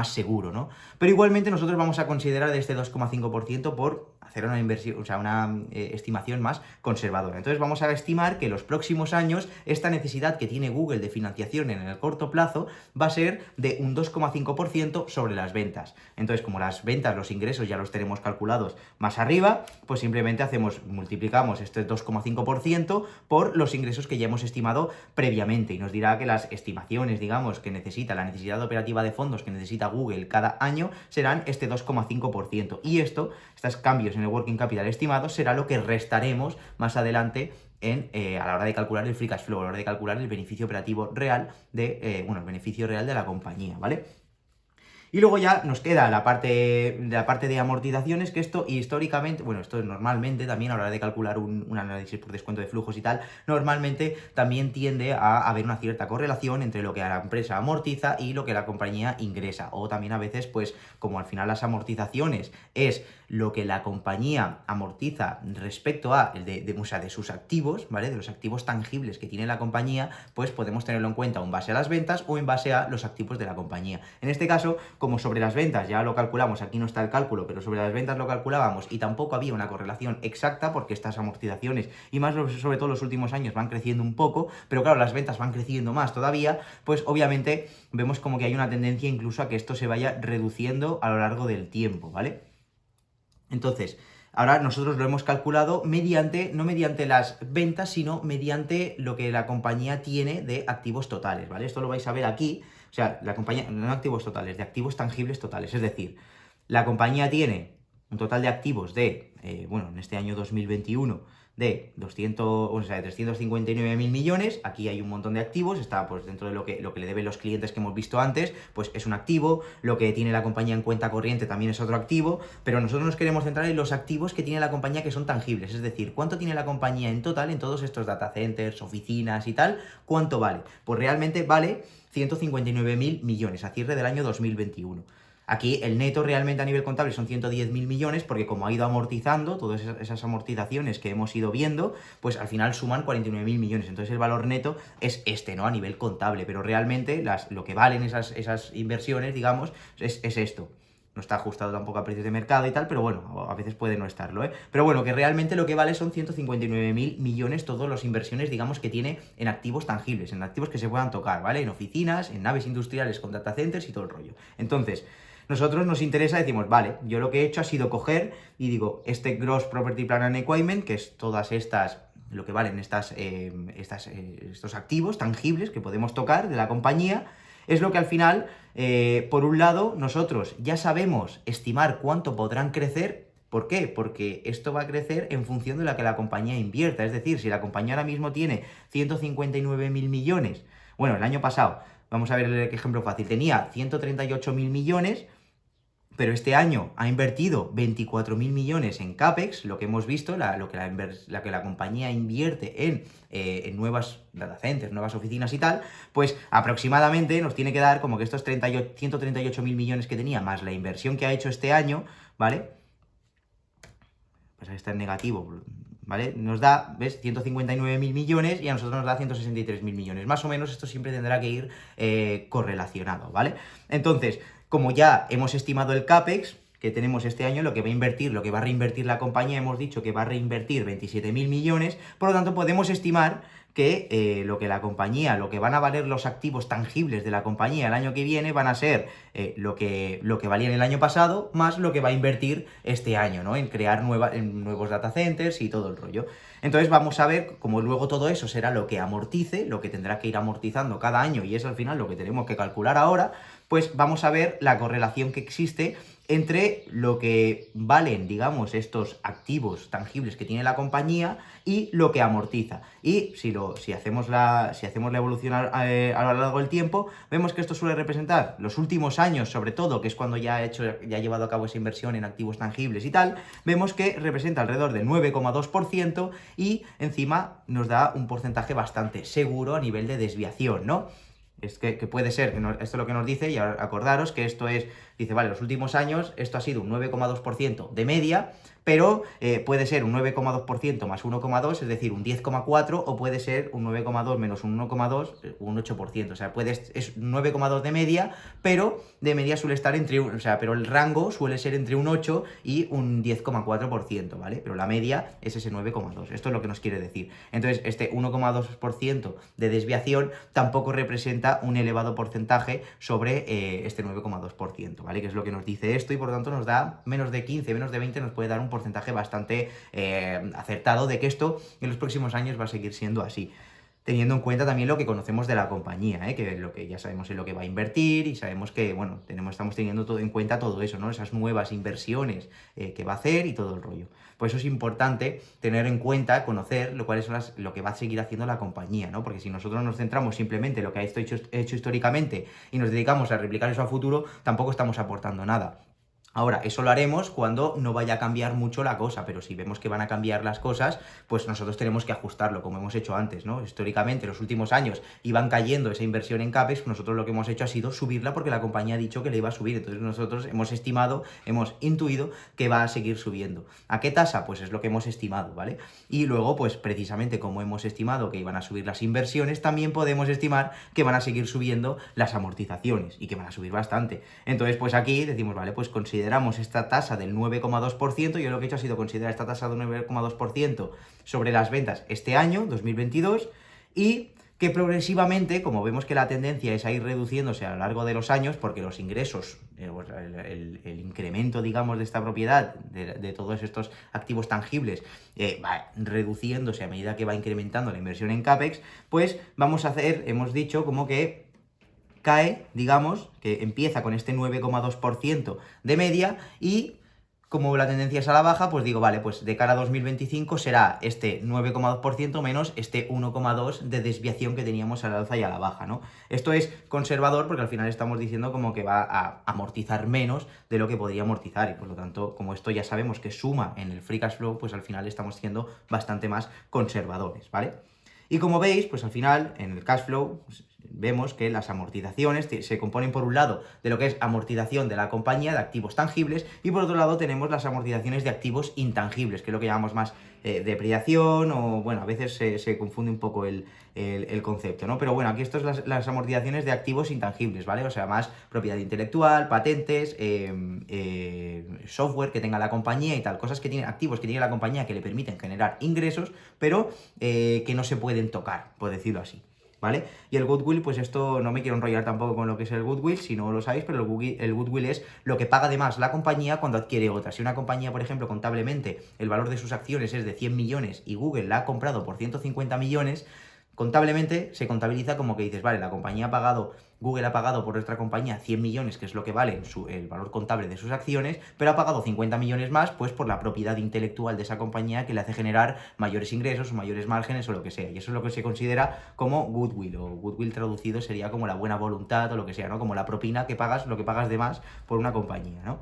seguro, ¿no? Pero igualmente nosotros vamos a considerar de este 2,5% por hacer una inversión, o sea, una estimación más conservadora. Entonces vamos a estimar que en los próximos años esta necesidad que tiene Google de financiación en el corto plazo va a ser de un 2,5% sobre las ventas. Entonces, como las ventas, los ingresos ya los tenemos calculados más arriba, pues simplemente multiplicamos este 2,5% por los ingresos que ya hemos estimado previamente y nos dirá que las estimaciones, digamos, que necesita, la necesidad operativa de fondos que necesita Google cada año serán este 2,5%. Y estos cambios en el working capital estimado será lo que restaremos más adelante a la hora de calcular el free cash flow, a la hora de calcular el beneficio operativo real el beneficio real de la compañía, ¿vale? Y luego ya nos queda la parte de amortizaciones, que esto históricamente, bueno, esto normalmente también a la hora de calcular un análisis por descuento de flujos y tal, normalmente también tiende a haber una cierta correlación entre lo que la empresa amortiza y lo que la compañía ingresa. O también a veces, pues, como al final las amortizaciones es lo que la compañía amortiza respecto a de sus activos, ¿vale? De los activos tangibles que tiene la compañía, pues podemos tenerlo en cuenta en base a las ventas o en base a los activos de la compañía. En este caso, como sobre las ventas ya lo calculamos, aquí no está el cálculo, pero sobre las ventas lo calculábamos y tampoco había una correlación exacta porque estas amortizaciones y más sobre todo los últimos años van creciendo un poco, pero claro, las ventas van creciendo más todavía, pues obviamente vemos como que hay una tendencia incluso a que esto se vaya reduciendo a lo largo del tiempo, ¿vale? Entonces, ahora nosotros lo hemos calculado no mediante las ventas, sino mediante lo que la compañía tiene de activos totales, ¿vale? Esto lo vais a ver aquí, o sea, la compañía, no activos totales, de activos tangibles totales, es decir, la compañía tiene un total de activos en este año 2021, de 359.000 millones, aquí hay un montón de activos, está pues dentro de lo que le deben los clientes que hemos visto antes, pues es un activo, lo que tiene la compañía en cuenta corriente también es otro activo, pero nosotros nos queremos centrar en los activos que tiene la compañía que son tangibles, es decir, cuánto tiene la compañía en total en todos estos data centers, oficinas y tal, cuánto vale. Pues realmente vale 159.000 millones a cierre del año 2021. Aquí el neto realmente a nivel contable son 110.000 millones porque como ha ido amortizando, todas esas amortizaciones que hemos ido viendo, pues al final suman 49.000 millones. Entonces el valor neto es ¿no? A nivel contable, pero realmente lo que valen esas inversiones, digamos, es esto. No está ajustado tampoco a precios de mercado y tal, pero bueno, a veces puede no estarlo, ¿eh? Pero bueno, que realmente lo que vale son 159.000 millones todas las inversiones, digamos, que tiene en activos tangibles, en activos que se puedan tocar, ¿vale? En oficinas, en naves industriales con data centers y todo el rollo. Entonces, nosotros nos interesa, decimos, vale, yo lo que he hecho ha sido coger y digo, este Gross Property Plant and Equipment, que es todas estas, lo que valen estos activos tangibles que podemos tocar de la compañía, es lo que al final, por un lado, nosotros ya sabemos estimar cuánto podrán crecer. ¿Por qué? Porque esto va a crecer en función de la que la compañía invierta. Es decir, si la compañía ahora mismo tiene 159.000 millones, bueno, el año pasado, vamos a ver el ejemplo fácil, tenía 138.000 millones, pero este año ha invertido 24.000 millones en CAPEX, lo que hemos visto, lo que la compañía invierte en nuevas data centers, nuevas oficinas y tal, pues aproximadamente nos tiene que dar como que estos 138.000 millones que tenía, más la inversión que ha hecho este año, ¿vale? Pues ahí está en negativo, ¿vale? Nos da, ¿ves? 159.000 millones y a nosotros nos da 163.000 millones. Más o menos esto siempre tendrá que ir correlacionado, ¿vale? Entonces, como ya hemos estimado el CAPEX que tenemos este año, lo que va a reinvertir la compañía, hemos dicho que va a reinvertir 27.000 millones, por lo tanto podemos estimar que lo que van a valer los activos tangibles de la compañía el año que viene van a ser lo que valían el año pasado, más lo que va a invertir este año, ¿no? En crear nuevos data centers y todo el rollo. Entonces vamos a ver cómo luego todo eso será lo que amortice, lo que tendrá que ir amortizando cada año y es al final lo que tenemos que calcular ahora, pues vamos a ver la correlación que existe entre lo que valen, digamos, estos activos tangibles que tiene la compañía y lo que amortiza. Y si hacemos la evolución a lo largo del tiempo, vemos que esto suele representar los últimos años, sobre todo, que es cuando ya ha llevado a cabo esa inversión en activos tangibles y tal, vemos que representa alrededor del 9,2% y encima nos da un porcentaje bastante seguro a nivel de desviación, ¿no? es que puede ser, esto es lo que nos dice, y ahora acordaros que esto es, dice, vale, los últimos años esto ha sido un 9,2% de media, pero puede ser un 9,2% más 1,2, es decir, un 10,4, o puede ser un 9,2 menos un 1,2, un 8%. O sea, es 9,2 de media, pero de media suele estar entre o sea, pero el rango suele ser entre un 8 y un 10,4%, ¿vale? Pero la media es ese 9,2. Esto es lo que nos quiere decir. Entonces, este 1,2% de desviación tampoco representa un elevado porcentaje sobre este 9,2%, ¿vale? Que es lo que nos dice esto, y por lo tanto nos da menos de 15, menos de 20, nos puede dar un porcentaje bastante acertado de que esto en los próximos años va a seguir siendo así. Teniendo en cuenta también lo que conocemos de la compañía, que lo que ya sabemos en lo que va a invertir, y sabemos que, bueno, estamos teniendo todo en cuenta todo eso, ¿no? Esas nuevas inversiones que va a hacer y todo el rollo. Por eso es importante tener en cuenta, conocer cuáles son lo que va a seguir haciendo la compañía, ¿no? Porque si nosotros nos centramos simplemente en lo que ha hecho históricamente y nos dedicamos a replicar eso a futuro, tampoco estamos aportando nada. Ahora, eso lo haremos cuando no vaya a cambiar mucho la cosa, pero si vemos que van a cambiar las cosas, pues nosotros tenemos que ajustarlo, como hemos hecho antes, ¿no? Históricamente, en los últimos años iban cayendo esa inversión en CAPEX, pues nosotros lo que hemos hecho ha sido subirla porque la compañía ha dicho que le iba a subir, entonces nosotros hemos estimado, hemos intuido que va a seguir subiendo. ¿A qué tasa? Pues es lo que hemos estimado, ¿vale? Y luego, pues precisamente como hemos estimado que iban a subir las inversiones, también podemos estimar que van a seguir subiendo las amortizaciones, y que van a subir bastante. Entonces, pues aquí decimos, vale, pues consideramos esta tasa del 9,2%, yo lo que he hecho ha sido considerar esta tasa del 9,2% sobre las ventas este año, 2022, y que progresivamente, como vemos que la tendencia es a ir reduciéndose a lo largo de los años, porque los ingresos, el incremento, digamos, de esta propiedad, de todos estos activos tangibles, va reduciéndose a medida que va incrementando la inversión en CAPEX, pues vamos a hacer, hemos dicho, como que cae, digamos, que empieza con este 9,2% de media, y como la tendencia es a la baja, pues digo, vale, pues de cara a 2025 será este 9,2% menos este 1,2% de desviación que teníamos a la alza y a la baja, ¿no? Esto es conservador porque al final estamos diciendo como que va a amortizar menos de lo que podría amortizar, y por lo tanto, como esto ya sabemos que suma en el free cash flow, pues al final estamos siendo bastante más conservadores, ¿vale? Y como veis, pues al final, en el cash flow, pues, vemos que las amortizaciones se componen por un lado de lo que es amortización de la compañía, de activos tangibles, y por otro lado tenemos las amortizaciones de activos intangibles, que es lo que llamamos más depreciación, o bueno, a veces se confunde un poco el concepto, ¿no? Pero bueno, aquí esto es las amortizaciones de activos intangibles, ¿vale? O sea, más propiedad intelectual, patentes, software que tenga la compañía y tal, cosas que tienen, activos que tiene la compañía que le permiten generar ingresos, pero que no se pueden tocar, por decirlo así, ¿vale? Y el goodwill, pues esto no me quiero enrollar tampoco con lo que es el goodwill, si no lo sabéis, pero el goodwill es lo que paga además la compañía cuando adquiere otra. Si una compañía, por ejemplo, contablemente, el valor de sus acciones es de 100 millones y Google la ha comprado por 150 millones, contablemente se contabiliza como que dices, vale, la compañía ha pagado, Google ha pagado por nuestra compañía 100 millones, que es lo que vale el valor contable de sus acciones, pero ha pagado 50 millones más, pues por la propiedad intelectual de esa compañía que le hace generar mayores ingresos, o mayores márgenes, o lo que sea. Y eso es lo que se considera como goodwill, o goodwill traducido sería como la buena voluntad, o lo que sea, ¿no? Como la propina que pagas, lo que pagas de más por una compañía, ¿no?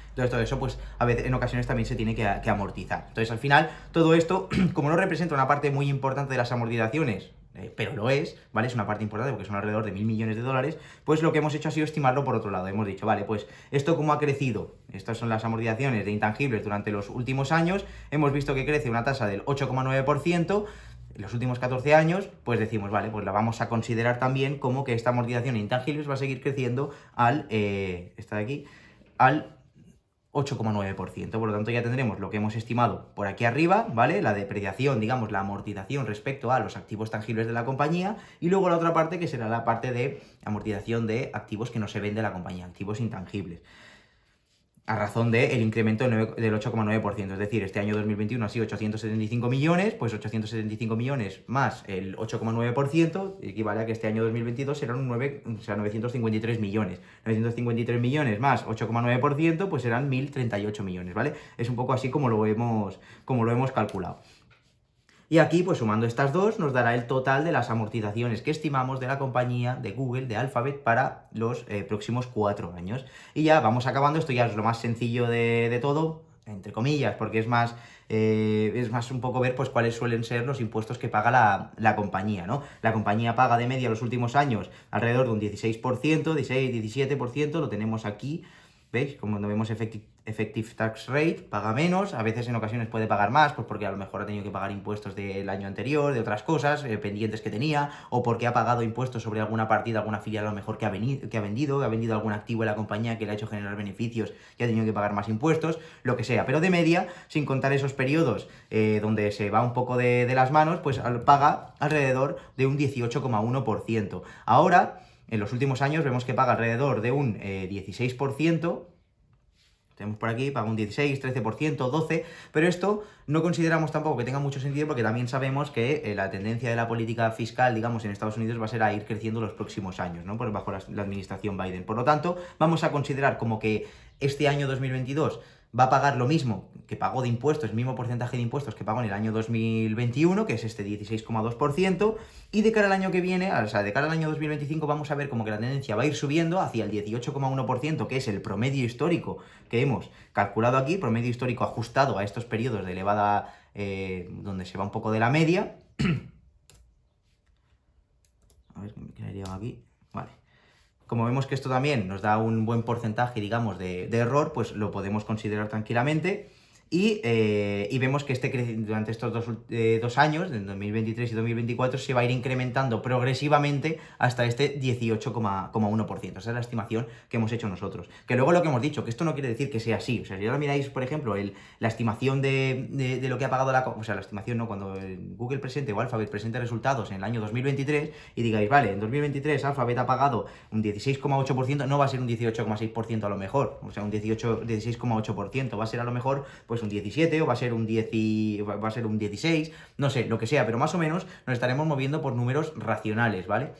Entonces todo eso, pues a veces en ocasiones también se tiene que amortizar. Entonces al final, todo esto, como no representa una parte muy importante de las amortizaciones, pero lo es, ¿vale? Es una parte importante porque son alrededor de 1.000 millones de dólares, pues lo que hemos hecho ha sido estimarlo por otro lado. Hemos dicho, vale, pues esto cómo ha crecido, estas son las amortizaciones de intangibles durante los últimos años, hemos visto que crece una tasa del 8,9%, en los últimos 14 años, pues decimos, vale, pues la vamos a considerar también como que esta amortización de intangibles va a seguir creciendo esta de aquí, al 8,9%. Por lo tanto, ya tendremos lo que hemos estimado por aquí arriba, ¿vale? La depreciación, digamos, la amortización respecto a los activos tangibles de la compañía, y luego la otra parte que será la parte de amortización de activos que no se vende la compañía, activos intangibles, a razón del incremento del 8,9%. Es decir, este año 2021 ha sido 875 millones, pues 875 millones más el 8,9% equivale a que este año 2022 serán 953 millones. 953 millones más 8,9%, pues serán 1.038 millones, ¿vale? Es un poco así como lo hemos calculado. Y aquí, pues sumando estas dos, nos dará el total de las amortizaciones que estimamos de la compañía, de Google, de Alphabet, para los próximos 4 años. Y ya vamos acabando, esto ya es lo más sencillo de todo. entre comillas, porque es más un poco ver pues cuáles suelen ser los impuestos que paga la compañía, ¿no? La compañía paga de media los últimos años alrededor de un 16%, 16, 17%, lo tenemos aquí, ¿veis? Como cuando vemos effective tax rate, paga menos, a veces en ocasiones puede pagar más, pues porque a lo mejor ha tenido que pagar impuestos del año anterior, de otras cosas, pendientes que tenía, o porque ha pagado impuestos sobre alguna partida, alguna filial a lo mejor que ha vendido algún activo en la compañía que le ha hecho generar beneficios y ha tenido que pagar más impuestos, lo que sea. Pero de media, sin contar esos periodos donde se va un poco de las manos, pues paga alrededor de un 18,1%. Ahora, en los últimos años vemos que paga alrededor de un 16%, tenemos por aquí, paga un 16, 13%, 12%, pero esto no consideramos tampoco que tenga mucho sentido porque también sabemos que la tendencia de la política fiscal, digamos, en Estados Unidos va a ser a ir creciendo los próximos años, ¿no? Por bajo la administración Biden. Por lo tanto, vamos a considerar como que este año 2022 va a pagar lo mismo que pagó de impuestos, el mismo porcentaje de impuestos que pagó en el año 2021, que es este 16,2%, y de cara al año que viene, o sea, de cara al año 2025, vamos a ver como que la tendencia va a ir subiendo hacia el 18,1%, que es el promedio histórico que hemos calculado aquí, promedio histórico ajustado a estos periodos de elevada, donde se va un poco de la media. A ver, ¿qué le haría aquí? Vale. Como vemos que esto también nos da un buen porcentaje, digamos, de error, pues lo podemos considerar tranquilamente. Y vemos que durante estos dos años, en 2023 y 2024, se va a ir incrementando progresivamente hasta este 18,1%. Esa es la estimación que hemos hecho nosotros. Que luego lo que hemos dicho, que esto no quiere decir que sea así. O sea, si ahora miráis, por ejemplo, la estimación de lo que ha pagado o sea, la estimación, ¿no? Cuando Google presente o Alphabet presente resultados en el año 2023 y digáis, vale, en 2023 Alphabet ha pagado un 16,8%, no va a ser un 18,6% a lo mejor, o sea, un 16,8%, va a ser a lo mejor, pues un 17 o va a ser un 16, no sé, lo que sea, pero más o menos nos estaremos moviendo por números racionales, ¿vale?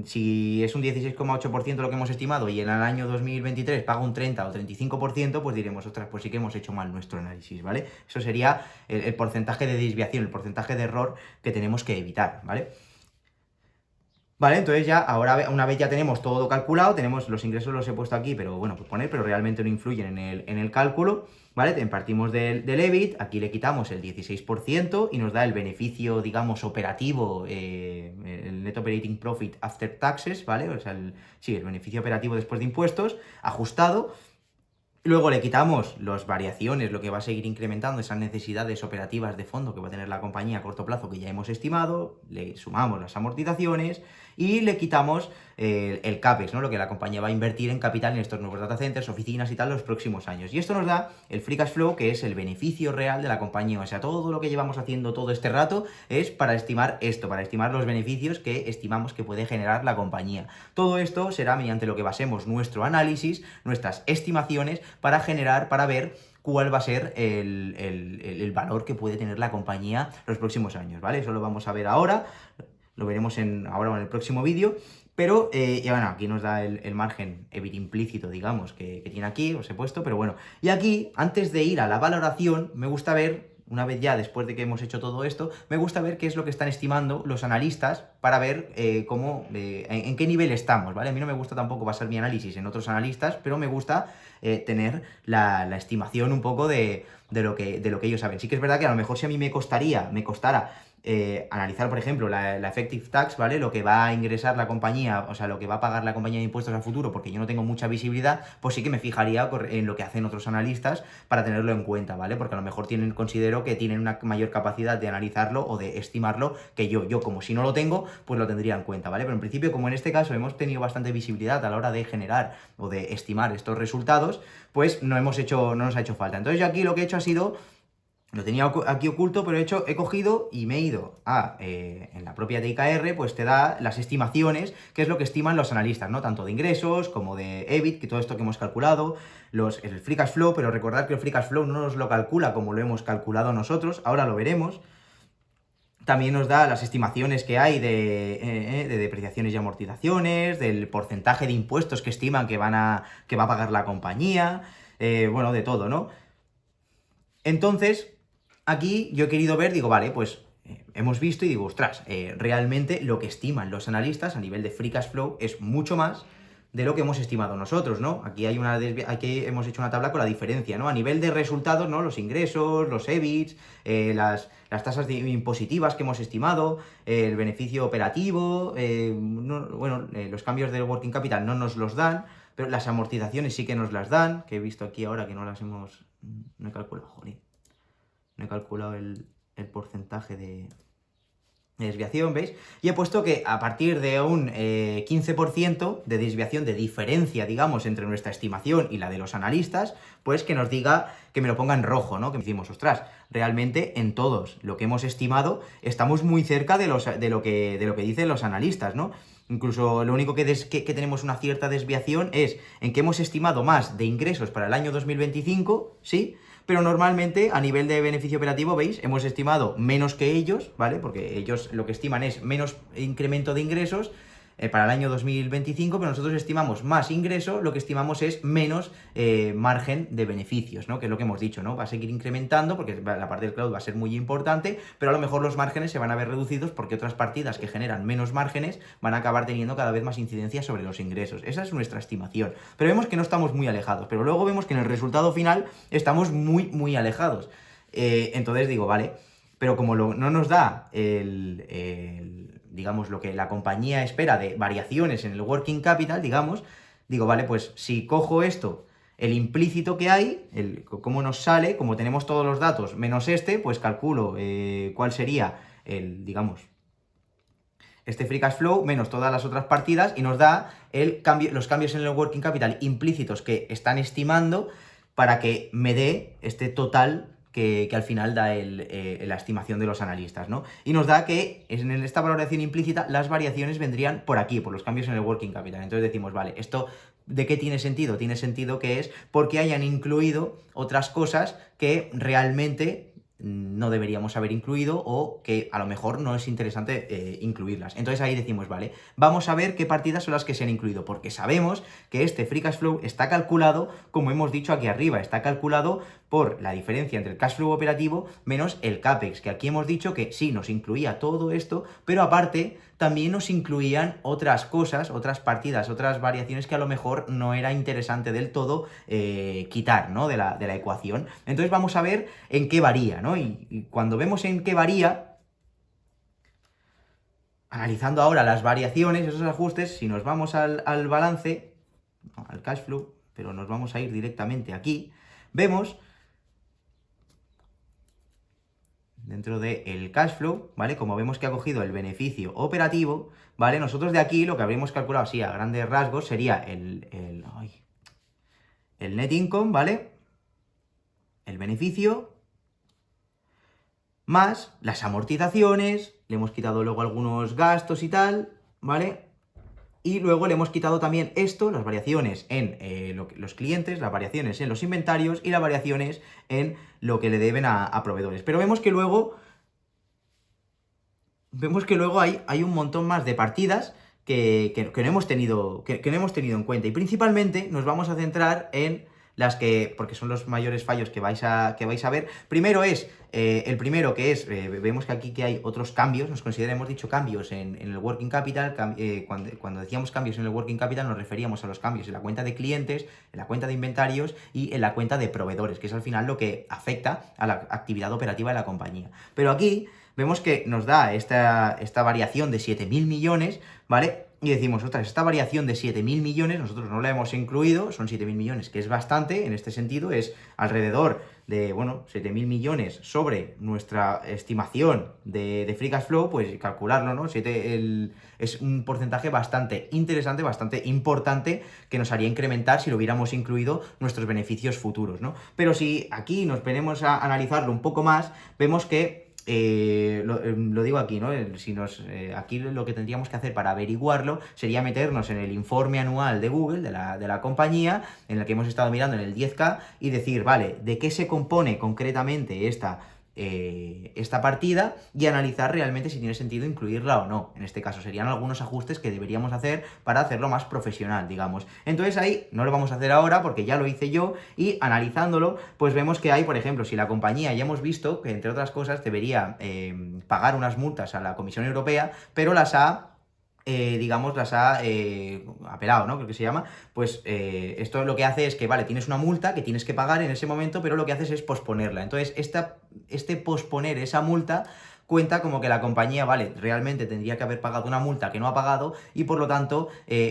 Si es un 16,8% lo que hemos estimado y en el año 2023 paga un 30 o 35%, pues diremos, ostras, pues sí que hemos hecho mal nuestro análisis, ¿vale? Eso sería el porcentaje de desviación, el porcentaje de error que tenemos que evitar, ¿vale? Vale, entonces ya, ahora una vez ya tenemos todo calculado, tenemos los ingresos los he puesto aquí, pero bueno, pues poner, pero realmente no influyen en el cálculo, ¿vale? Partimos del EBIT, aquí le quitamos el 16% y nos da el beneficio, digamos, operativo, el Net Operating Profit After Taxes, ¿vale? O sea, el beneficio operativo después de impuestos, ajustado. Luego le quitamos las variaciones, lo que va a seguir incrementando esas necesidades operativas de fondo que va a tener la compañía a corto plazo que ya hemos estimado, le sumamos las amortizaciones y le quitamos el CAPEX, ¿no? Lo que la compañía va a invertir en capital en estos nuevos data centers, oficinas y tal los próximos años. Y esto nos da el Free Cash Flow, que es el beneficio real de la compañía. O sea, todo lo que llevamos haciendo todo este rato es para estimar esto, para estimar los beneficios que estimamos que puede generar la compañía. Todo esto será mediante lo que basemos nuestro análisis, nuestras estimaciones, para ver cuál va a ser el valor que puede tener la compañía los próximos años, ¿vale? Eso lo vamos a ver ahora, lo veremos ahora en el próximo vídeo, pero bueno, aquí nos da el margen EBIT implícito, digamos, que tiene aquí, os he puesto, pero bueno. Y aquí, antes de ir a la valoración, me gusta ver, una vez ya después de que hemos hecho todo esto, me gusta ver qué es lo que están estimando los analistas para ver en qué nivel estamos, ¿vale? A mí no me gusta tampoco basar mi análisis en otros analistas, pero me gusta tener la estimación un poco de lo que ellos saben. Sí que es verdad que a lo mejor si a mí me costara analizar, por ejemplo, la effective tax, ¿vale? Lo que va a ingresar la compañía, o sea, lo que va a pagar la compañía de impuestos a futuro, porque yo no tengo mucha visibilidad, pues sí que me fijaría en lo que hacen otros analistas para tenerlo en cuenta, ¿vale? Porque a lo mejor considero que tienen una mayor capacidad de analizarlo o de estimarlo que yo. Yo, como si no lo tengo, pues lo tendría en cuenta, ¿vale? Pero en principio, como en este caso hemos tenido bastante visibilidad a la hora de generar o de estimar estos resultados, pues no nos ha hecho falta. Entonces yo aquí lo que he hecho ha sido, lo tenía aquí oculto, pero he cogido y me he ido en la propia TIKR, pues te da las estimaciones, que es lo que estiman los analistas, ¿no? Tanto de ingresos como de EBIT, que todo esto que hemos calculado, el Free Cash Flow, pero recordad que el Free Cash Flow no nos lo calcula como lo hemos calculado nosotros, ahora lo veremos. También nos da las estimaciones que hay de depreciaciones y amortizaciones, del porcentaje de impuestos que estiman que va a pagar la compañía, bueno, de todo, ¿no? Entonces, aquí yo he querido ver, digo, vale, pues hemos visto y digo, ostras, realmente lo que estiman los analistas a nivel de Free Cash Flow es mucho más de lo que hemos estimado nosotros, ¿no? Aquí aquí hemos hecho una tabla con la diferencia, ¿no? A nivel de resultados, ¿no? Los ingresos, los EBITs, las tasas impositivas que hemos estimado, el beneficio operativo, los cambios del working capital no nos los dan, pero las amortizaciones sí que nos las dan, que he visto aquí ahora que no las hemos... No he calculado, joder. No he calculado el porcentaje de desviación, ¿veis? Y he puesto que a partir de un 15% de desviación, de diferencia, digamos, entre nuestra estimación y la de los analistas, pues que nos diga, que me lo ponga en rojo, ¿no? Que decimos, ostras, realmente en todos lo que hemos estimado estamos muy cerca de lo que dicen los analistas, ¿no? Incluso lo único que tenemos una cierta desviación es en que hemos estimado más de ingresos para el año 2025, ¿sí? Pero normalmente a nivel de beneficio operativo, ¿veis? Hemos estimado menos que ellos, ¿vale? Porque ellos lo que estiman es menos incremento de ingresos para el año 2025, pero nosotros estimamos más ingreso, lo que estimamos es menos margen de beneficios, ¿no? Que es lo que hemos dicho, ¿no? Va a seguir incrementando porque la parte del cloud va a ser muy importante, pero a lo mejor los márgenes se van a ver reducidos porque otras partidas que generan menos márgenes van a acabar teniendo cada vez más incidencia sobre los ingresos. Esa es nuestra estimación. Pero vemos que no estamos muy alejados, pero luego vemos que en el resultado final estamos muy, muy alejados. Entonces digo, vale, pero como no nos da digamos, lo que la compañía espera de variaciones en el working capital, digamos, digo, vale, pues si cojo esto, el implícito que hay, cómo nos sale, como tenemos todos los datos menos pues calculo cuál sería digamos, este free cash flow menos todas las otras partidas y nos da los cambios en el working capital implícitos que están estimando para que me dé este total que al final da la estimación de los analistas, ¿no? Y nos da que en esta valoración implícita las variaciones vendrían por aquí, por los cambios en el working capital. Entonces decimos, vale, ¿esto de qué tiene sentido? Tiene sentido que es porque hayan incluido otras cosas que realmente no deberíamos haber incluido o que a lo mejor no es interesante incluirlas. Entonces ahí decimos, vale, vamos a ver qué partidas son las que se han incluido, porque sabemos que este free cash flow está calculado, como hemos dicho aquí arriba, está calculado por la diferencia entre el cash flow operativo menos el CAPEX, que aquí hemos dicho que sí, nos incluía todo esto, pero aparte también nos incluían otras cosas, otras partidas, otras variaciones que a lo mejor no era interesante del todo quitar, ¿no? de la ecuación. Entonces vamos a ver en qué varía, ¿no? Y cuando vemos en qué varía, analizando ahora las variaciones, esos ajustes, si nos vamos al balance, no, al cash flow, pero nos vamos a ir directamente aquí, vemos dentro del cash flow, ¿vale? Como vemos que ha cogido el beneficio operativo, ¿vale? Nosotros de aquí lo que habríamos calculado así a grandes rasgos sería el net income, ¿vale? El beneficio más las amortizaciones, le hemos quitado luego algunos gastos y tal, ¿vale? Y luego le hemos quitado también esto, las variaciones en los clientes, las variaciones en los inventarios y las variaciones en lo que le deben a proveedores. Pero vemos que luego hay un montón más de partidas que no hemos tenido, que no hemos tenido en cuenta. Y principalmente nos vamos a centrar en las que, porque son los mayores fallos que vais a ver. Primero es, el primero que es, vemos que aquí que hay otros cambios, hemos dicho cambios en el working capital, cuando decíamos cambios en el working capital nos referíamos a los cambios en la cuenta de clientes, en la cuenta de inventarios y en la cuenta de proveedores, que es al final lo que afecta a la actividad operativa de la compañía. Pero aquí vemos que nos da esta variación de 7.000 millones, ¿vale? Y decimos, ostras, esta variación de 7.000 millones, nosotros no la hemos incluido, son 7.000 millones, que es bastante, en este sentido, es alrededor de, 7.000 millones sobre nuestra estimación de free cash flow, pues calcularlo, ¿no? Es un porcentaje bastante interesante, bastante importante, que nos haría incrementar si lo hubiéramos incluido nuestros beneficios futuros, ¿no? Pero si aquí nos ponemos a analizarlo un poco más, vemos que lo digo aquí, ¿no? Aquí lo que tendríamos que hacer para averiguarlo sería meternos en el informe anual de Google, de la compañía, en el que hemos estado mirando en el 10K, y decir, vale, ¿de qué se compone concretamente esta partida? Y analizar realmente si tiene sentido incluirla o no. En este caso serían algunos ajustes que deberíamos hacer para hacerlo más profesional, digamos. Entonces ahí no lo vamos a hacer ahora porque ya lo hice yo, y analizándolo pues vemos que hay, por ejemplo, si la compañía, ya hemos visto que entre otras cosas debería pagar unas multas a la Comisión Europea, pero las ha digamos, las ha apelado, ¿no? Creo que se llama. Pues esto lo que hace es que, vale, tienes una multa que tienes que pagar en ese momento, pero lo que haces es posponerla. Entonces, este posponer esa multa cuenta como que la compañía, vale, realmente tendría que haber pagado una multa que no ha pagado y por lo tanto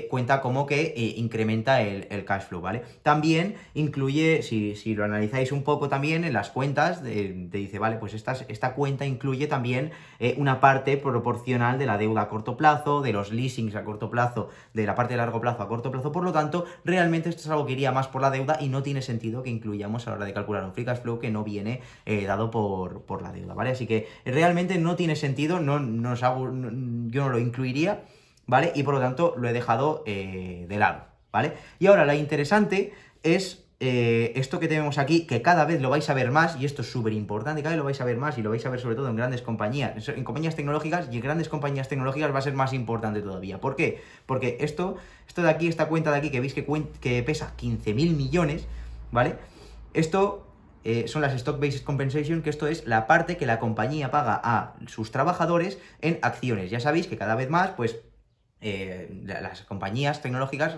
cuenta como que incrementa el cash flow, ¿vale? También incluye, si lo analizáis un poco también en las cuentas, te dice, vale, pues esta cuenta incluye también una parte proporcional de la deuda a corto plazo, de los leasings a corto plazo, de la parte de largo plazo a corto plazo, por lo tanto, realmente esto es algo que iría más por la deuda y no tiene sentido que incluyamos a la hora de calcular un free cash flow que no viene dado por la deuda, ¿vale? Así que realmente no tiene sentido, yo no lo incluiría, ¿vale? Y por lo tanto lo he dejado de lado, ¿vale? Y ahora lo interesante es esto que tenemos aquí, que cada vez lo vais a ver más, y esto es súper importante, cada vez lo vais a ver más, y lo vais a ver sobre todo en grandes compañías, en compañías tecnológicas, y en grandes compañías tecnológicas va a ser más importante todavía. ¿Por qué? Porque esto de aquí, esta cuenta de aquí, que veis que pesa 15.000 millones, ¿vale? Esto son las Stock-Based Compensation, que esto es la parte que la compañía paga a sus trabajadores en acciones. Ya sabéis que cada vez más, pues, las compañías tecnológicas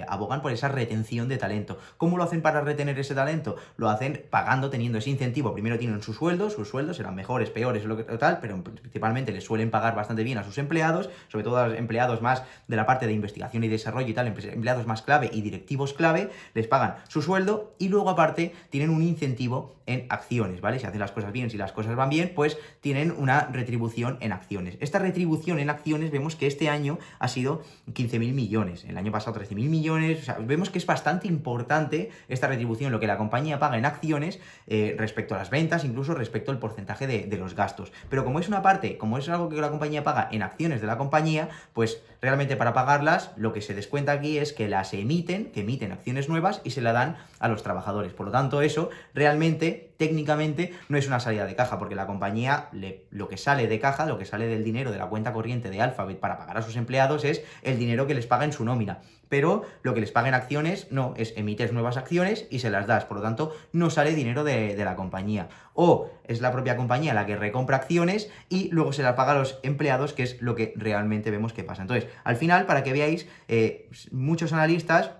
abogan por esa retención de talento. ¿Cómo lo hacen para retener ese talento? Lo hacen pagando, teniendo ese incentivo. Primero tienen sus sueldos serán mejores, peores, lo que tal, pero principalmente les suelen pagar bastante bien a sus empleados, sobre todo a los empleados más de la parte de investigación y desarrollo y tal, empleados más clave y directivos clave, les pagan su sueldo y luego aparte tienen un incentivo en acciones, ¿vale? Si hacen las cosas bien, si las cosas van bien, pues tienen una retribución en acciones. Esta retribución en acciones vemos que este año ha sido 15.000 millones, el año pasado 13.000 millones, o sea, vemos que es bastante importante esta retribución, lo que la compañía paga en acciones respecto a las ventas, incluso respecto al porcentaje de los gastos. Pero como es una parte, como es algo que la compañía paga en acciones de la compañía, pues realmente para pagarlas lo que se descuenta aquí es que las emiten, que emiten acciones nuevas y se la dan a los trabajadores. Por lo tanto, eso realmente, técnicamente, no es una salida de caja, porque la compañía, lo que sale de caja, lo que sale del dinero de la cuenta corriente de Alphabet para pagar a sus empleados es el dinero que les paga en su nómina. Pero lo que les paga en acciones no, es emites nuevas acciones y se las das, por lo tanto no sale dinero de la compañía. O es la propia compañía la que recompra acciones y luego se las paga a los empleados, que es lo que realmente vemos que pasa. Entonces, al final, para que veáis, muchos analistas,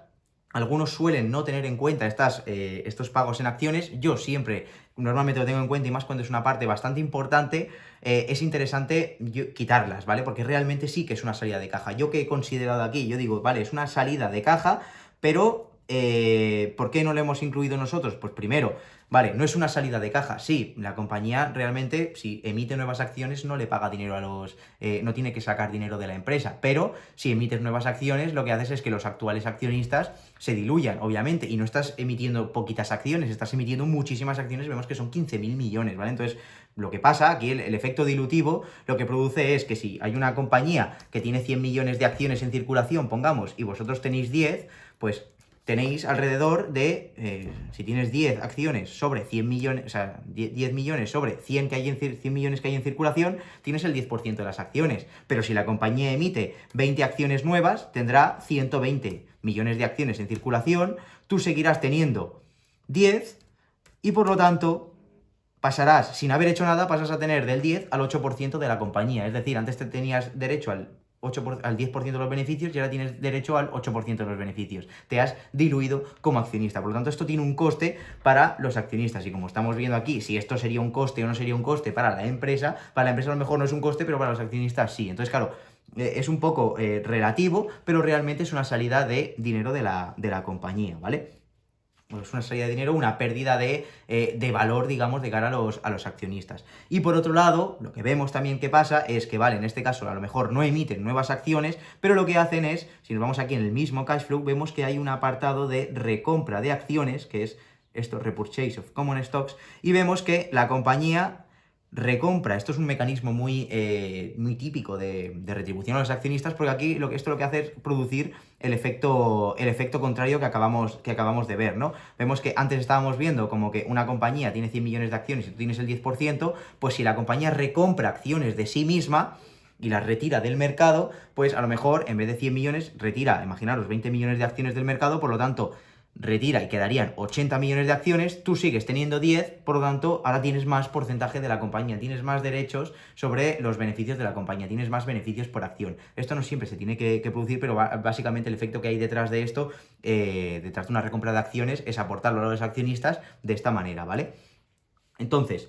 algunos suelen no tener en cuenta estos pagos en acciones. Yo siempre, normalmente lo tengo en cuenta, y más cuando es una parte bastante importante, es interesante quitarlas, ¿vale? Porque realmente sí que es una salida de caja. Yo que he considerado aquí, yo digo, vale, es una salida de caja, pero ¿por qué no lo hemos incluido nosotros? Pues primero, vale, no es una salida de caja. Sí, la compañía realmente, si emite nuevas acciones, no le paga dinero no tiene que sacar dinero de la empresa, pero si emites nuevas acciones, lo que haces es que los actuales accionistas se diluyan, obviamente, y no estás emitiendo poquitas acciones, estás emitiendo muchísimas acciones, vemos que son 15.000 millones, ¿vale? Entonces, lo que pasa aquí, el efecto dilutivo, lo que produce es que si hay una compañía que tiene 100 millones de acciones en circulación, pongamos, y vosotros tenéis 10, pues tenéis alrededor de, si tienes 10 acciones sobre 100 millones, o sea, 10 millones sobre 100, 100 millones que hay en circulación, tienes el 10% de las acciones. Pero si la compañía emite 20 acciones nuevas, tendrá 120 millones de acciones en circulación, tú seguirás teniendo 10 y por lo tanto pasarás, sin haber hecho nada, pasas a tener del 10 al 8% de la compañía. Es decir, antes te tenías derecho al 10% de los beneficios y ahora tienes derecho al 8% de los beneficios. Te has diluido como accionista. Por lo tanto, esto tiene un coste para los accionistas. Y como estamos viendo aquí, si esto sería un coste o no sería un coste para la empresa a lo mejor no es un coste, pero para los accionistas sí. Entonces, claro, es un poco relativo, pero realmente es una salida de dinero de la compañía, ¿vale? Pues una salida de dinero, una pérdida de valor, digamos, de cara a los accionistas. Y por otro lado, lo que vemos también que pasa es que, vale, en este caso a lo mejor no emiten nuevas acciones, pero lo que hacen es, si nos vamos aquí en el mismo cash flow, vemos que hay un apartado de recompra de acciones, que es esto, repurchase of common stocks, y vemos que la compañía recompra. Esto es un mecanismo muy típico de retribución a los accionistas, porque aquí esto lo que hace es producir el efecto contrario que acabamos de ver, ¿no? Vemos que antes estábamos viendo como que una compañía tiene 100 millones de acciones y tú tienes el 10%, pues si la compañía recompra acciones de sí misma y las retira del mercado, pues a lo mejor en vez de 100 millones retira, imaginaros, 20 millones de acciones del mercado, por lo tanto retira y quedarían 80 millones de acciones, tú sigues teniendo 10, por lo tanto, ahora tienes más porcentaje de la compañía, tienes más derechos sobre los beneficios de la compañía, tienes más beneficios por acción. Esto no siempre se tiene que producir, pero básicamente el efecto que hay detrás de esto, detrás de una recompra de acciones, es aportarlo a los accionistas de esta manera, ¿vale? Entonces,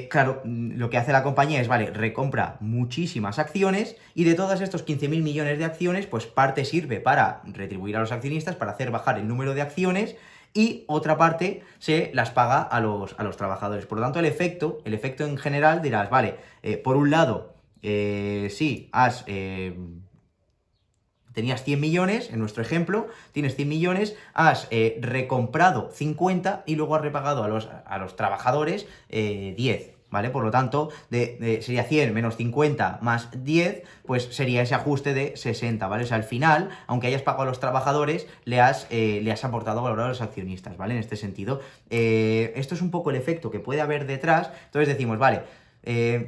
claro, lo que hace la compañía es, vale, recompra muchísimas acciones y de todos estos 15.000 millones de acciones, pues parte sirve para retribuir a los accionistas, para hacer bajar el número de acciones y otra parte se las paga a los trabajadores. Por lo tanto, el efecto en general dirás, vale, por un lado, sí, tenías 100 millones, en nuestro ejemplo, tienes 100 millones, has recomprado 50 y luego has repagado a los trabajadores 10, ¿vale? Por lo tanto, sería 100 menos 50 más 10, pues sería ese ajuste de 60, ¿vale? O sea, al final, aunque hayas pagado a los trabajadores, le has aportado valor a los accionistas, ¿vale? En este sentido, esto es un poco el efecto que puede haber detrás. Entonces decimos, vale,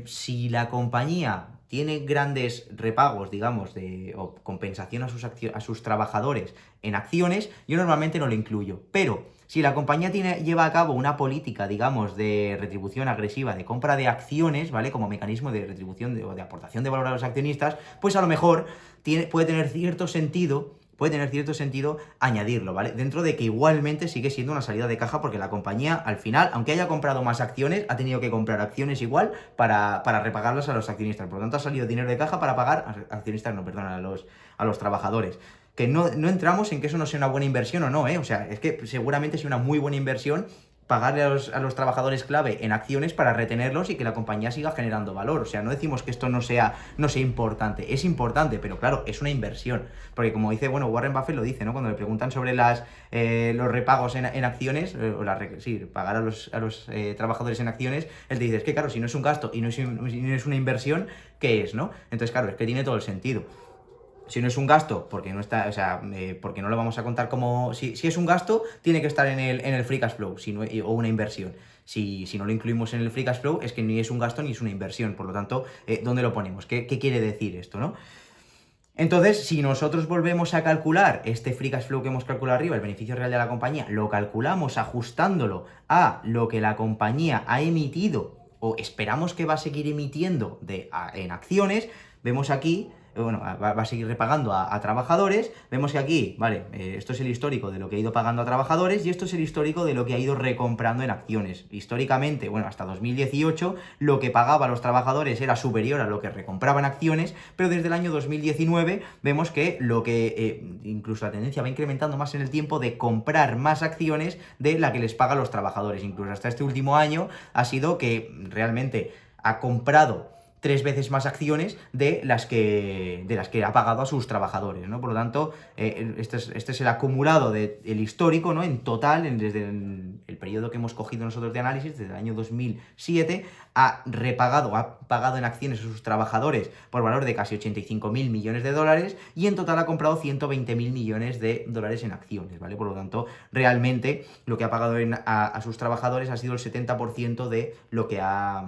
si la compañía tiene grandes repagos, digamos, o compensación a sus trabajadores en acciones, yo normalmente no lo incluyo. Pero si la compañía lleva a cabo una política, digamos, de retribución agresiva, de compra de acciones, ¿vale? Como mecanismo de retribución o de aportación de valor a los accionistas, pues a lo mejor puede tener cierto sentido añadirlo, ¿vale? Dentro de que igualmente sigue siendo una salida de caja porque la compañía, al final, aunque haya comprado más acciones, ha tenido que comprar acciones igual para repagarlas a los accionistas. Por lo tanto, ha salido dinero de caja para pagar, a los trabajadores. Que no entramos en que eso no sea una buena inversión o no, ¿eh? O sea, es que seguramente sea una muy buena inversión pagarle a los trabajadores clave en acciones para retenerlos y que la compañía siga generando valor. O sea, no decimos que esto no sea importante. Es importante, pero claro, es una inversión. Porque como dice, bueno, Warren Buffett lo dice, ¿no? Cuando le preguntan sobre los repagos en acciones, pagar a los trabajadores en acciones, él te dice, es que claro, si no es un gasto y no es una inversión, ¿qué es, no? Entonces, claro, es que tiene todo el sentido. Si no es un gasto, porque no está, o sea, porque no lo vamos a contar como. Si es un gasto, tiene que estar en el free cash flow, o una inversión. Si no lo incluimos en el free cash flow, es que ni es un gasto ni es una inversión. Por lo tanto, ¿dónde lo ponemos? ¿Qué quiere decir esto, no? Entonces, si nosotros volvemos a calcular este free cash flow que hemos calculado arriba, el beneficio real de la compañía, lo calculamos ajustándolo a lo que la compañía ha emitido o esperamos que va a seguir emitiendo en acciones, vemos aquí, bueno, va a seguir repagando a trabajadores, vemos que aquí, vale, esto es el histórico de lo que ha ido pagando a trabajadores y esto es el histórico de lo que ha ido recomprando en acciones. Históricamente, bueno, hasta 2018, lo que pagaba a los trabajadores era superior a lo que recompraba en acciones, pero desde el año 2019 vemos que incluso la tendencia va incrementando más en el tiempo de comprar más acciones de la que les paga a los trabajadores. Incluso hasta este último año ha sido que realmente ha comprado 3 veces más acciones de las que ha pagado a sus trabajadores, ¿no? Por lo tanto, este es el acumulado del histórico, ¿no? En total, desde el periodo que hemos cogido nosotros de análisis, desde el año 2007, ha pagado en acciones a sus trabajadores por valor de casi 85.000 millones de dólares y en total ha comprado 120.000 millones de dólares en acciones, ¿vale? Por lo tanto, realmente lo que ha pagado a sus trabajadores ha sido el 70% de lo que ha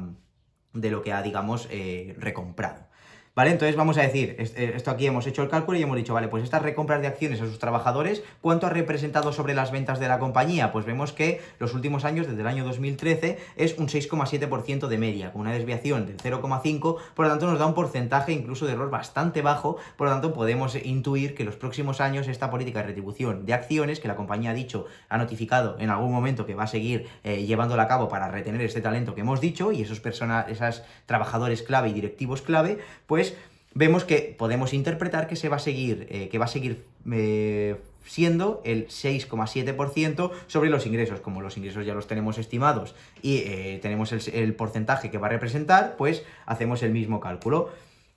digamos, recomprado. ¿Vale? Entonces vamos a decir, esto aquí hemos hecho el cálculo y hemos dicho, vale, pues estas recompras de acciones a sus trabajadores, ¿cuánto ha representado sobre las ventas de la compañía? Pues vemos que los últimos años, desde el año 2013, es un 6,7% de media, con una desviación del 0,5%, por lo tanto nos da un porcentaje incluso de error bastante bajo, por lo tanto podemos intuir que los próximos años esta política de retribución de acciones, que la compañía ha notificado en algún momento que va a seguir llevándola a cabo para retener este talento que hemos dicho y esos trabajadores clave y directivos clave, pues vemos que podemos interpretar que va a seguir siendo el 6,7% sobre los ingresos. Como los ingresos ya los tenemos estimados y tenemos el porcentaje que va a representar, pues hacemos el mismo cálculo.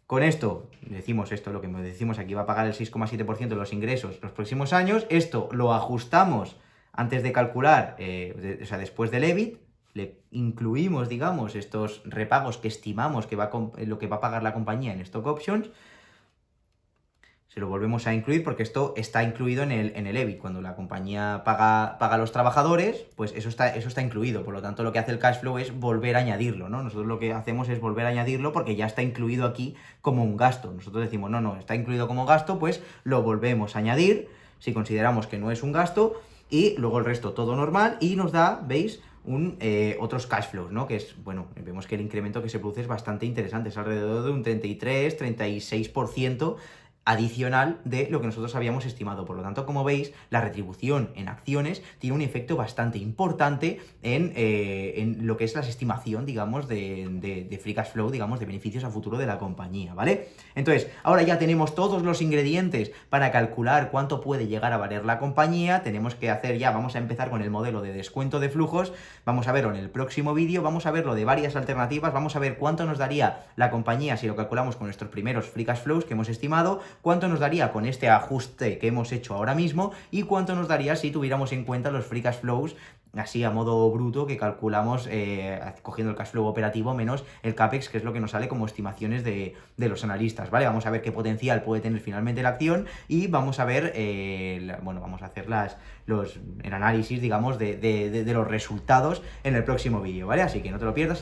Con esto, lo que decimos aquí, va a pagar el 6,7% de los ingresos los próximos años. Esto lo ajustamos antes de calcular, después del EBIT, le incluimos, digamos, estos repagos que estimamos lo que va a pagar la compañía en stock options, se lo volvemos a incluir porque esto está incluido en el EBIT. Cuando la compañía paga a los trabajadores, pues eso está incluido. Por lo tanto, lo que hace el cash flow es volver a añadirlo, ¿no? Nosotros lo que hacemos es volver a añadirlo porque ya está incluido aquí como un gasto. Nosotros decimos, no, está incluido como gasto, pues lo volvemos a añadir si consideramos que no es un gasto. y luego el resto todo normal, y nos da, ¿veis?, otros cash flows, ¿no? Que es, bueno, vemos que el incremento que se produce es bastante interesante, es alrededor de un 33-36% adicional de lo que nosotros habíamos estimado. Por lo tanto, como veis, la retribución en acciones tiene un efecto bastante importante en lo que es la estimación, digamos, de free cash flow, digamos, de beneficios a futuro de la compañía, ¿vale? Entonces, ahora ya tenemos todos los ingredientes para calcular cuánto puede llegar a valer la compañía. Tenemos que hacer ya, vamos a empezar con el modelo de descuento de flujos, vamos a verlo en el próximo vídeo, vamos a verlo de varias alternativas, vamos a ver cuánto nos daría la compañía si lo calculamos con nuestros primeros free cash flows que hemos estimado, cuánto nos daría con este ajuste que hemos hecho ahora mismo y cuánto nos daría si tuviéramos en cuenta los free cash flows así a modo bruto que calculamos cogiendo el cash flow operativo menos el CAPEX, que es lo que nos sale como estimaciones de los analistas, ¿vale? Vamos a ver qué potencial puede tener finalmente la acción y vamos a ver, bueno, vamos a hacer el análisis, digamos, de los resultados en el próximo vídeo, ¿vale? Así que no te lo pierdas.